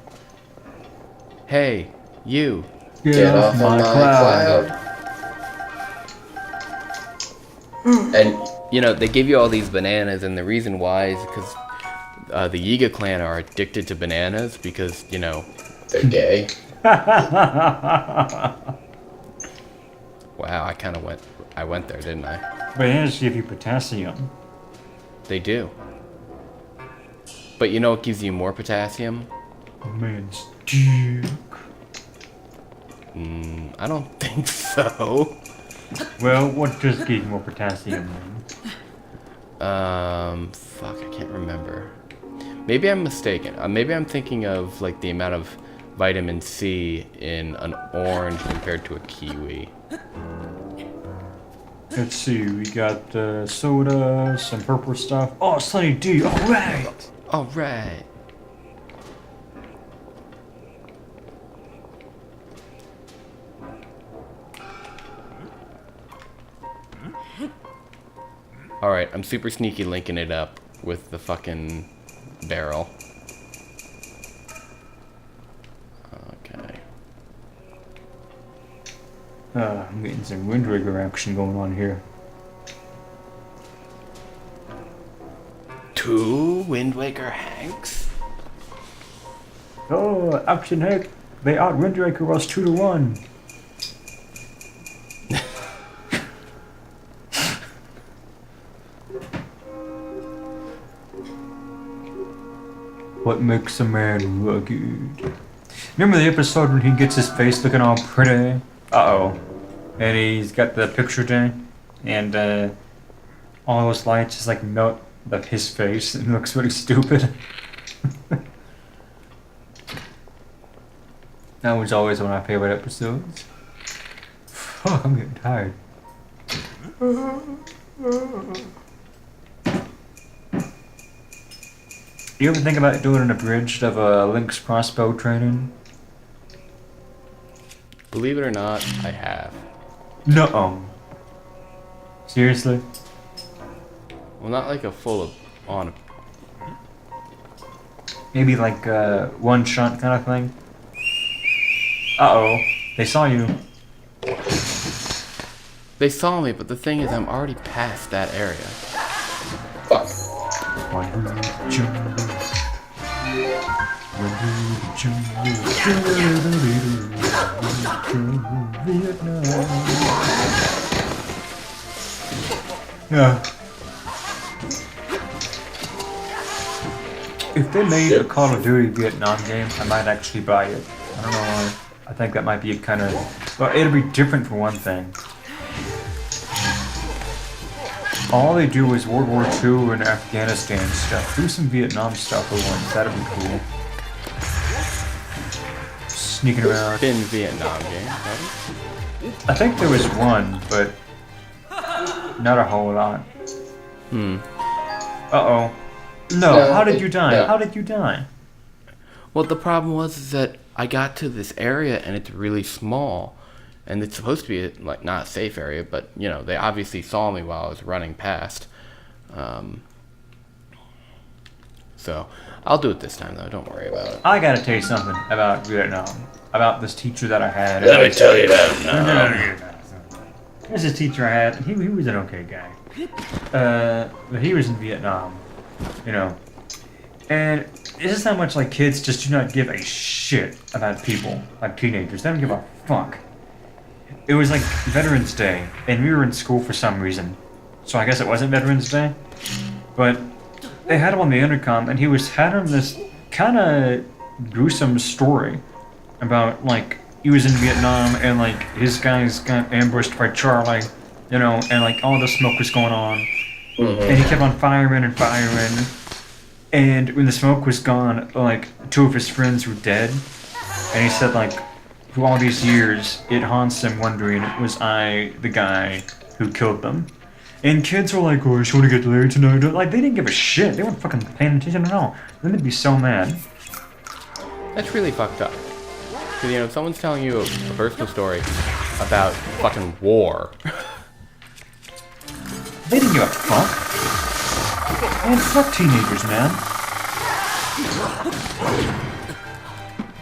Hey, you. Get off my cloud. And You know, they give you all these bananas, and the reason why is because the Yiga clan are addicted to bananas because, you know... they're gay. Wow, I went there, didn't I? Bananas give you potassium. They do. But you know what gives you more potassium? A man's dick. I don't think so. Well, what does give you more potassium then? Fuck, I can't remember. Maybe I'm mistaken. Maybe I'm thinking of, like, the amount of vitamin C in an orange compared to a kiwi. Let's see, we got soda, some purple stuff. Oh, Sunny D, alright! Alright. Alright, I'm super sneaky linking it up with the fucking barrel. Okay. I'm getting some Wind Waker action going on here. 2 Wind Waker Hanks? Oh, action Hank! They out Wind Waker us 2-1. What makes a man rugged? Remember the episode when he gets his face looking all pretty? Uh-oh. And he's got the picture thing, and all those lights just like melt his face, and it looks really stupid. That was always one of my favorite episodes. Fuck, I'm getting tired. You ever think about doing an abridged of Link's crossbow training? Believe it or not, I have. No. Seriously? Well, not like a full on. Maybe like one shot kind of thing. Uh-oh. They saw you. They saw me, but the thing is, I'm already past that area. Fuck. Yeah. If they made a Call of Duty Vietnam game, I might actually buy it. I don't know why. I think that might be a kind of... Well, it'll be different for one thing. All they do is World War II and Afghanistan stuff. Do some Vietnam stuff for once. That'd be cool. Sneaking around. Been Vietnam game, right? I think there was one, but not a whole lot. Uh-oh. No, how did you die? No. How did you die? Well, the problem was is that I got to this area and it's really small, and it's supposed to be like not a safe area, but you know they obviously saw me while I was running past. So I'll do it this time though. Don't worry about it. I gotta tell you something about Vietnam. About this teacher that I had. Let me tell you that. There's this teacher I had. He was an okay guy. But he was in Vietnam, you know. And it's just how much like kids just do not give a shit about people, like teenagers. They don't give a fuck. It was like Veterans Day, and we were in school for some reason. So I guess it wasn't Veterans Day. But they had him on the intercom, and he was having this kind of gruesome story about like he was in Vietnam and like his guys got ambushed by Charlie, you know, and like all the smoke was going on, and he kept on firing and firing, and when the smoke was gone, like 2 of his friends were dead, and he said like for all these years it haunts him wondering was I the guy who killed them. And kids were like, oh, I just want to get laid tonight. Like, they didn't give a shit. They weren't fucking paying attention at all. Then they'd be so mad. That's really fucked up. Because, you know, if someone's telling you a personal story about fucking war. They didn't give a fuck. Man, fuck teenagers, man.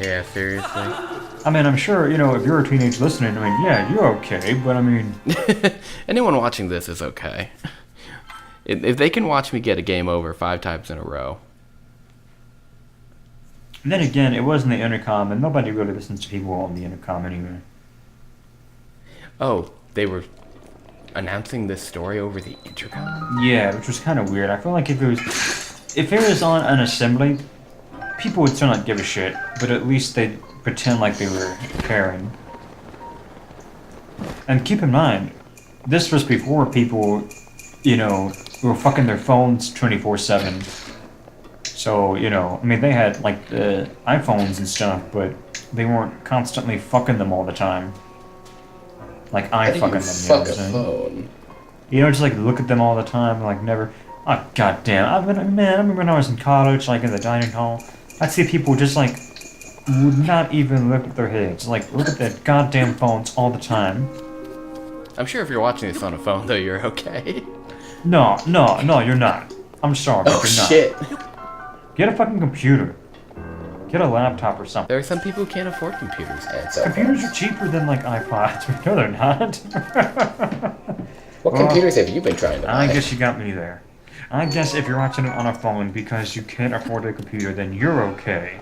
Yeah, seriously. I mean, I'm sure, you know, if you're a teenage listening, I mean, yeah, you're okay, but I mean... Anyone watching this is okay. If they can watch me get a game over 5 times in a row. And then again, it wasn't the intercom, and nobody really listens to people on the intercom anyway. Oh, they were announcing this story over the intercom? Yeah, which was kind of weird. I feel like if it was on an assembly, people would still not give a shit, but at least they'd pretend like they were caring. And keep in mind, this was before people, you know, were fucking their phones 24/7. So, you know, I mean, they had like the iPhones and stuff, but they weren't constantly fucking them all the time. Like I fucking them, you know what I'm saying? Phone? You know, just like look at them all the time, like never. Oh goddamn! I remember when I was in college, like in the dining hall, I'd see people just like would not even look at their heads, like look at their goddamn phones all the time. I'm sure if you're watching this on a phone, though, you're okay. No, you're not. I'm sorry, but Oh you're not. shit. Get a fucking computer. Get a laptop or something. There are some people who can't afford computers. Computers are cheaper than like iPods. No, they're not. What computers have you been trying to buy? I guess you got me there. I guess if you're watching it on a phone because you can't afford a computer, then you're okay.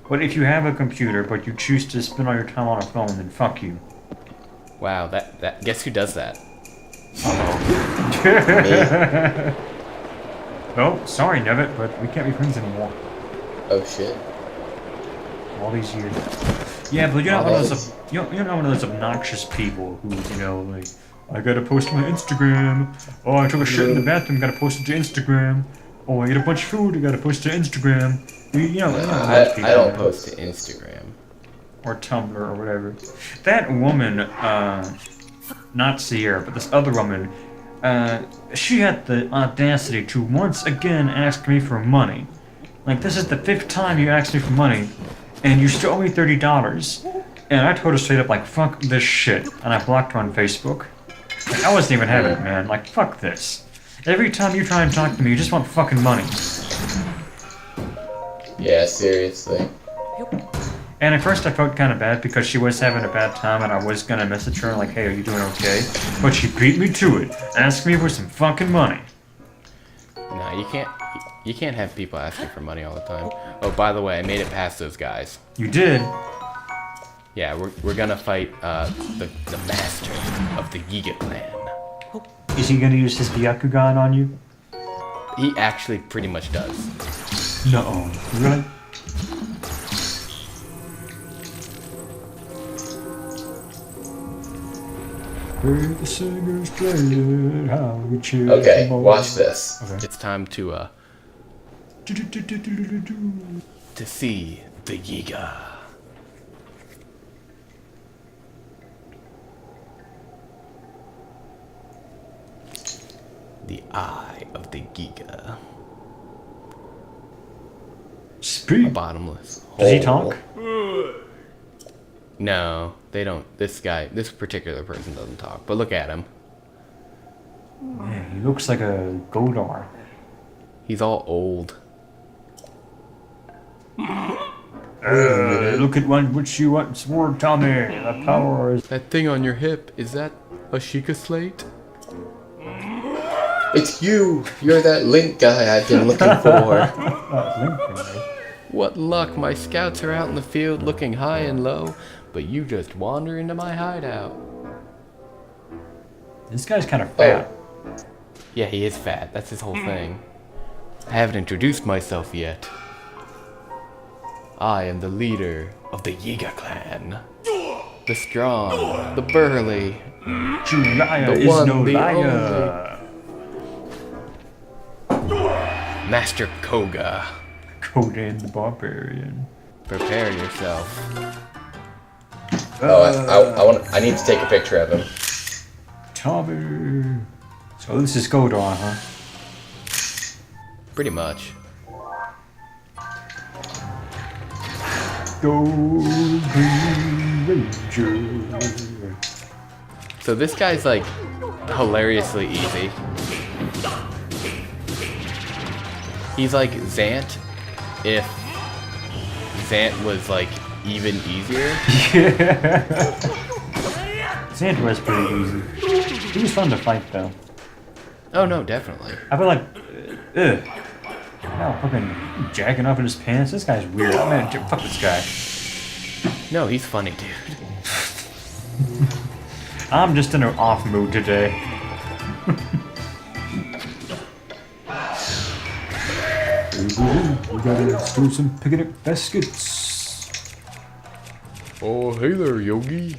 But if you have a computer but you choose to spend all your time on a phone, then fuck you. Wow, that guess who does that? Oh, sorry, Nevitt, but we can't be friends anymore. Oh shit. All these years. Yeah, but you're not one of those. You're not one of those obnoxious people who, you know, like, I gotta post my Instagram. Oh, I took a shit in the bathroom. Gotta post it to Instagram. Oh, I ate a bunch of food. I gotta post it to Instagram. You know, I don't post to Instagram. Or Tumblr or whatever. That woman, not Sierra, but this other woman, she had the audacity to once again ask me for money. Like, this is the 5th time you asked me for money, and you still owe me $30. And I told her straight up, like, fuck this shit. And I blocked her on Facebook. Like, I wasn't even having it, man. Like, fuck this. Every time you try and talk to me, you just want fucking money. Yeah, seriously. And at first I felt kind of bad because she was having a bad time and I was gonna message her like, hey, are you doing okay? But she beat me to it, asked me for some fucking money. No, you can't have people asking for money all the time. Oh, by the way, I made it past those guys. You did? Yeah, we're gonna fight the master of the Yiga clan. Is he gonna use his Byakugan on you? He actually pretty much does. No. Really? Okay, watch this. Okay. It's time to see the Yiga. The eye of the Yiga. Speak. A bottomless hole. Does he talk? No, they don't. This particular person doesn't talk. But look at him. Yeah, he looks like a Godar. He's all old. Look at what you want sword, Tommy. The power is... That thing on your hip, is that a Sheikah slate? It's you! You're that Link guy I've been looking for. What luck, my scouts are out in the field looking high and low, but you just wander into my hideout. This guy's kind of fat. Yeah, he is fat. That's his whole thing. I haven't introduced myself yet. I am the leader of the Yiga clan. The strong, the burly, Julia the is one, no the liar. Master Koga. Conan the Barbarian. Prepare yourself. I need to take a picture of him. Tommy. So this is Godar, huh? Pretty much. Go Green Ranger. So this guy's like hilariously easy. He's like Zant if Zant was like even easier. Yeah. Zant was pretty easy. He was fun to fight though. Oh no, definitely. I feel like, ugh. Now fucking jacking up in his pants. This guy's weird. Oh man, fuck this guy. No, he's funny, dude. I'm just in an off mood today. We gotta steal some picnic baskets. Oh, hey there, Yogi.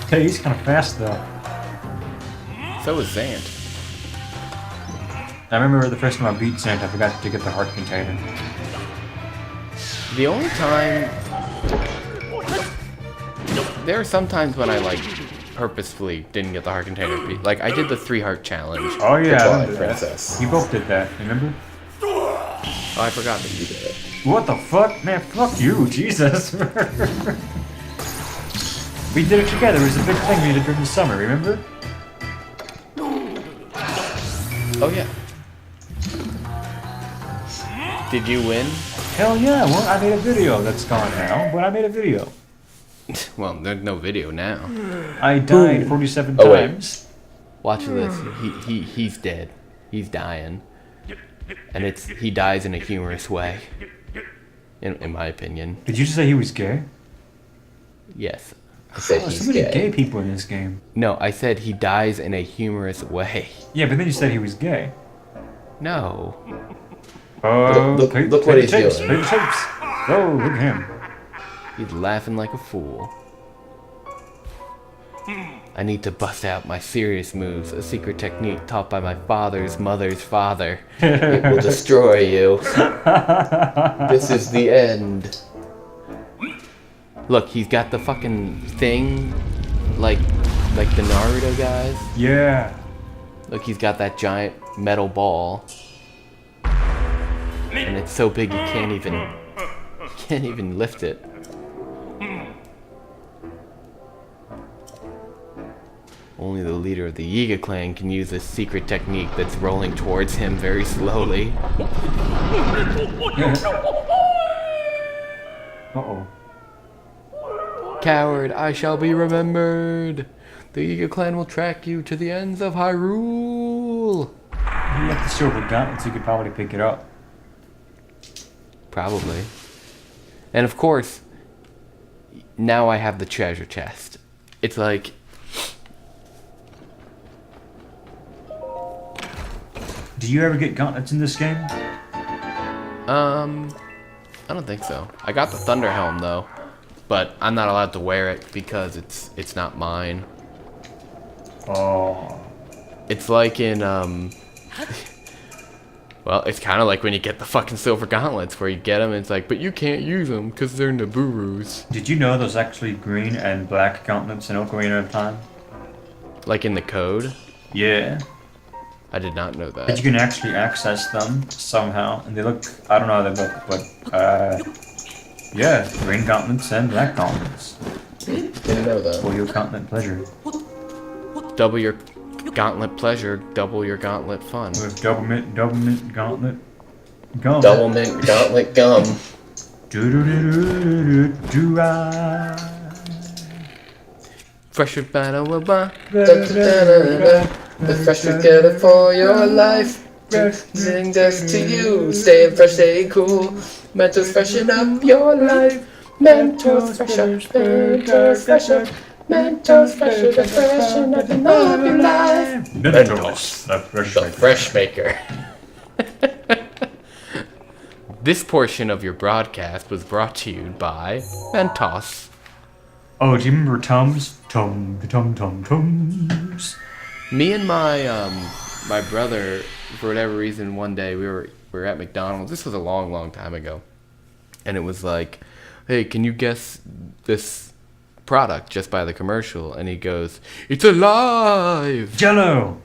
Hey, he's kind of fast though. So is Zant. I remember the first time I beat Zant, I forgot to get the heart container. The only time... There are some times when I, like, purposefully didn't get the heart container. Like, I did the 3-heart challenge. Oh yeah, I Goodbye, remember that. princess. You both did that, remember? Oh, I forgot that you did it. What the fuck? Man, fuck you, Jesus. We did it together, it was a big thing we did during the summer, remember? Oh, yeah. Did you win? Hell yeah, well, I made a video that's gone now, but I made a video. Well, there's no video now. I died 47 Oh, wait. times. Watch this. He's dead. He's dying. And he dies in a humorous way. In my opinion. Did you just say he was gay? Yes. I said Oh, he's so many gay. gay people in this game. No, I said he dies in a humorous way. Yeah, but then you said he was gay. No. Look play what the he's tapes, doing. play the tapes. Oh, look at him. He's laughing like a fool. I need to bust out my serious moves, a secret technique taught by my father's mother's father. It will destroy you. This is the end. Look, he's got the fucking thing, like the Naruto guys. Yeah. Look, he's got that giant metal ball. And it's so big you can't even lift it. Only the leader of the Yiga clan can use this secret technique that's rolling towards him very slowly. Uh-oh. Coward, I shall be remembered. The Yiga clan will track you to the ends of Hyrule. You left the silver gauntlet so you could probably pick it up. Probably. And of course, now I have the treasure chest. It's like... Do you ever get gauntlets in this game? I don't think so. I got the Thunder Helm though, but I'm not allowed to wear it because it's not mine. Oh. It's like in well, it's kind of like when you get the fucking silver gauntlets, where you get them and it's like, but you can't use them because they're Nibiru's. Did you know there's actually green and black gauntlets in Ocarina of Time? Like in the code? Yeah. I did not know But that. you can actually access them somehow, and they look, I don't know how they look, but, yeah, green gauntlets and black gauntlets. Didn't know that. For your gauntlet pleasure. Double your gauntlet pleasure, double your gauntlet fun. With double mint gauntlet gum. Double mint gauntlet gum. Do-do-do-do-do-do-do-ah. Fresh banana. The fresh together for your life. Sing just to you. Staying fresh, staying cool. Mentos freshen up your life. Mentos fresh up. Mentos fresh up. Mentos fresh up. Freshen up and up your life. Mentos, the fresh The maker. fresh maker. This portion of your broadcast was brought to you by Mentos. Oh, do you remember Tums? Tums. Me and my brother, for whatever reason, one day we were at McDonald's. This was a long time ago, and it was like, "Hey, can you guess this product just by the commercial?" And he goes, "It's alive!" Jello.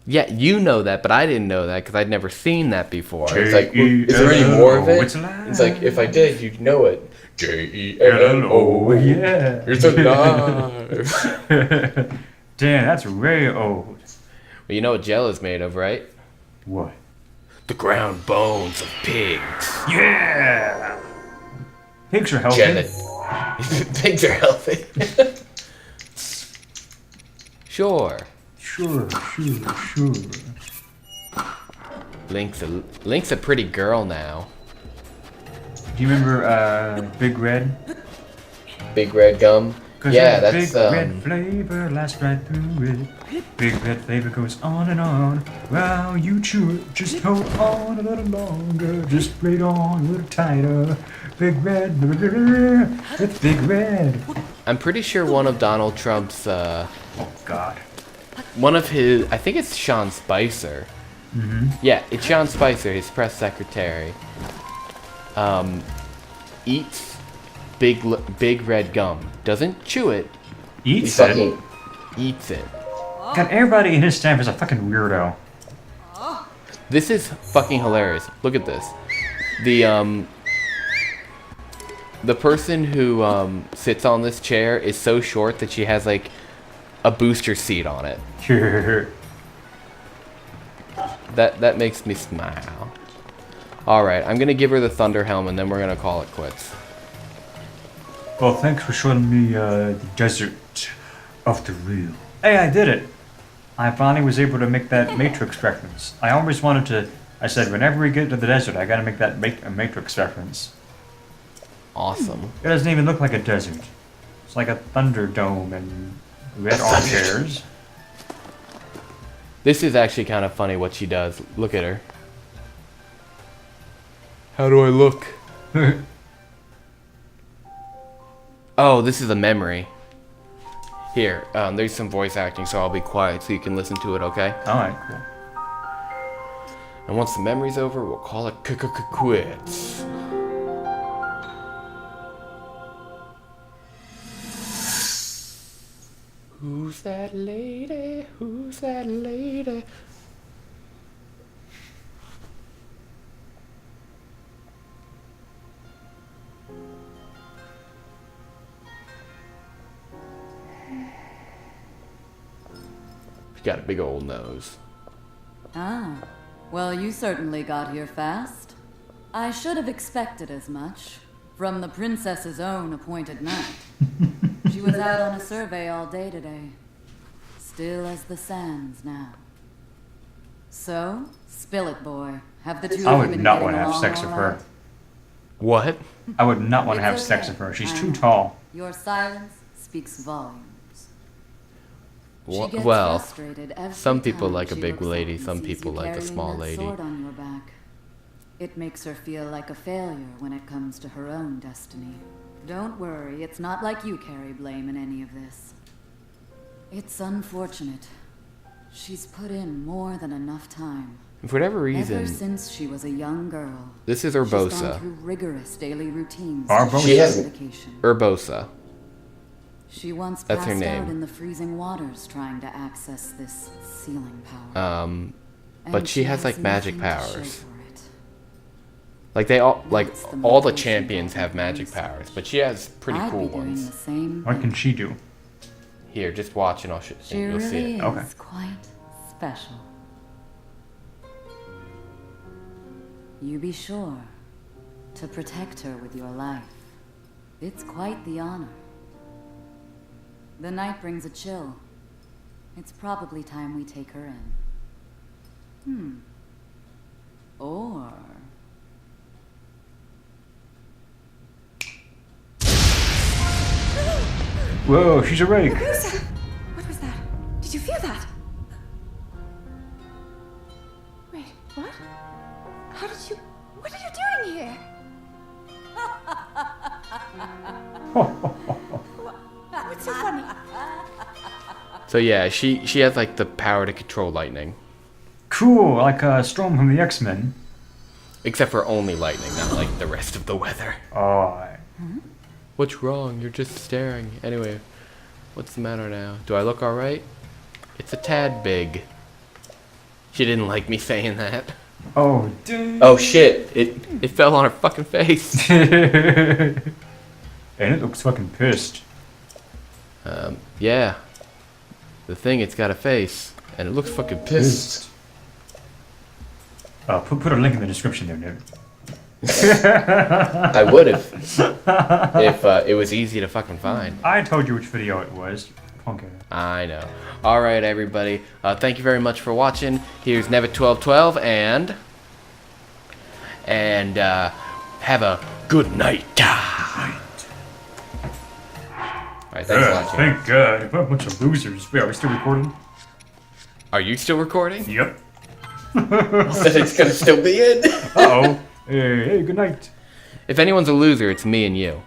Yeah, you know that, but I didn't know that because I'd never seen that before. It's like, is there any more of it? It's alive. It's like, if I did, you'd know it. Jello. Oh, yeah. It's alive. Damn, that's way old. Well, you know what Jello is made of, right? What? The ground bones of pigs. Yeah. Pigs are healthy. Janet. Pigs are healthy. Sure. Sure. Link's a pretty girl now. Do you remember Big Red? Big red gum. 'Cause Yeah, that that's Big Red flavor lasts right through it. Big Red flavor goes on and on. While you chew it, just hold on a little longer. Just wait on a little tighter. Big Red, it's Big Red. I'm pretty sure one of Donald Trump's, Oh God. one of his, I think it's Sean Spicer. Yeah, it's Sean Spicer, his press secretary. Eats big red gum. Doesn't chew it, Eats fucking. eats it. God, everybody in his staff is a fucking weirdo. This is fucking hilarious. Look at this. The person who sits on this chair is so short that she has like a booster seat on it. That makes me smile. Alright, I'm gonna give her the Thunder Helm and then we're gonna call it quits. Well, thanks for showing me the desert of the real. Hey, I did it! I finally was able to make that Matrix reference. I always wanted to. I said, whenever we get to the desert, I gotta make that Matrix reference. Awesome. It doesn't even look like a desert. It's like a Thunderdome and red armchairs. This is actually kind of funny what she does. Look at her. How do I look? Oh, this is a memory. Here, there's some voice acting, so I'll be quiet so you can listen to it, okay? Alright, cool. And once the memory's over, we'll call it quits. Who's that lady? Who's that lady? She's got a big old nose. Ah, well, you certainly got here fast. I should have expected as much from the princess's own appointed knight. She was out on a survey all day today. Still as the sands now. So, spill it, boy. Have the two I of would you been not getting want to have along sex all with her. right? What? I would not want to have It's sex okay. with her. She's I too know. tall. Your silence speaks volumes. She Wha- gets well, frustrated every some people time like a she big looks up lady, and some sees people you like a carrying small that lady. sword on your back. It makes her feel like a failure when it comes to her own destiny. Don't worry, it's not like you carry blame in any of this. It's unfortunate. She's put in more than enough time. For whatever Ever reason, since she was a young girl. this is She's gone Urbosa. through rigorous daily routines. Barbosa? to She has- dedication. Urbosa. She once That's her passed name. out in the freezing waters trying to access this sealing power. But And she has like magic nothing to show powers. for it. Like they all, like That's the all the motivation champions have behind magic these. powers, but she has pretty I'd cool be doing ones. the same What thing. can she do? Here, just watch and She you'll see really it. is Okay. quite special. You be sure to protect her with your life. It's quite the honor. The night brings a chill. It's probably time we take her in. Or... Whoa, she's awake. What was that? Did you feel that? Wait, what? How did you... What are you doing here? What's so funny? So yeah, she has like the power to control lightning, Cool, like Storm from the X-Men. except for only lightning, not like the rest of the weather. Oh, What's wrong? You're just staring. Anyway, what's the matter now? Do I look alright? It's a tad big. She didn't like me saying that. oh, dude. Oh shit! It fell on her fucking face. And it looks fucking pissed. Yeah. The thing, it's got a face, and it looks fucking pissed. Put a link in the description there, Nick. I would have, if it was easy to fucking find. I told you which video it was. Punk ass. I know. All right, everybody. Thank you very much for watching. Here's Nevitt1212, and have a good night. All right, thanks for watching. Thank God. What a bunch of losers. Wait, are we still recording? Are you still recording? Yep. It's gonna still be in. Uh-oh. Hey, good night. If anyone's a loser, it's me and you.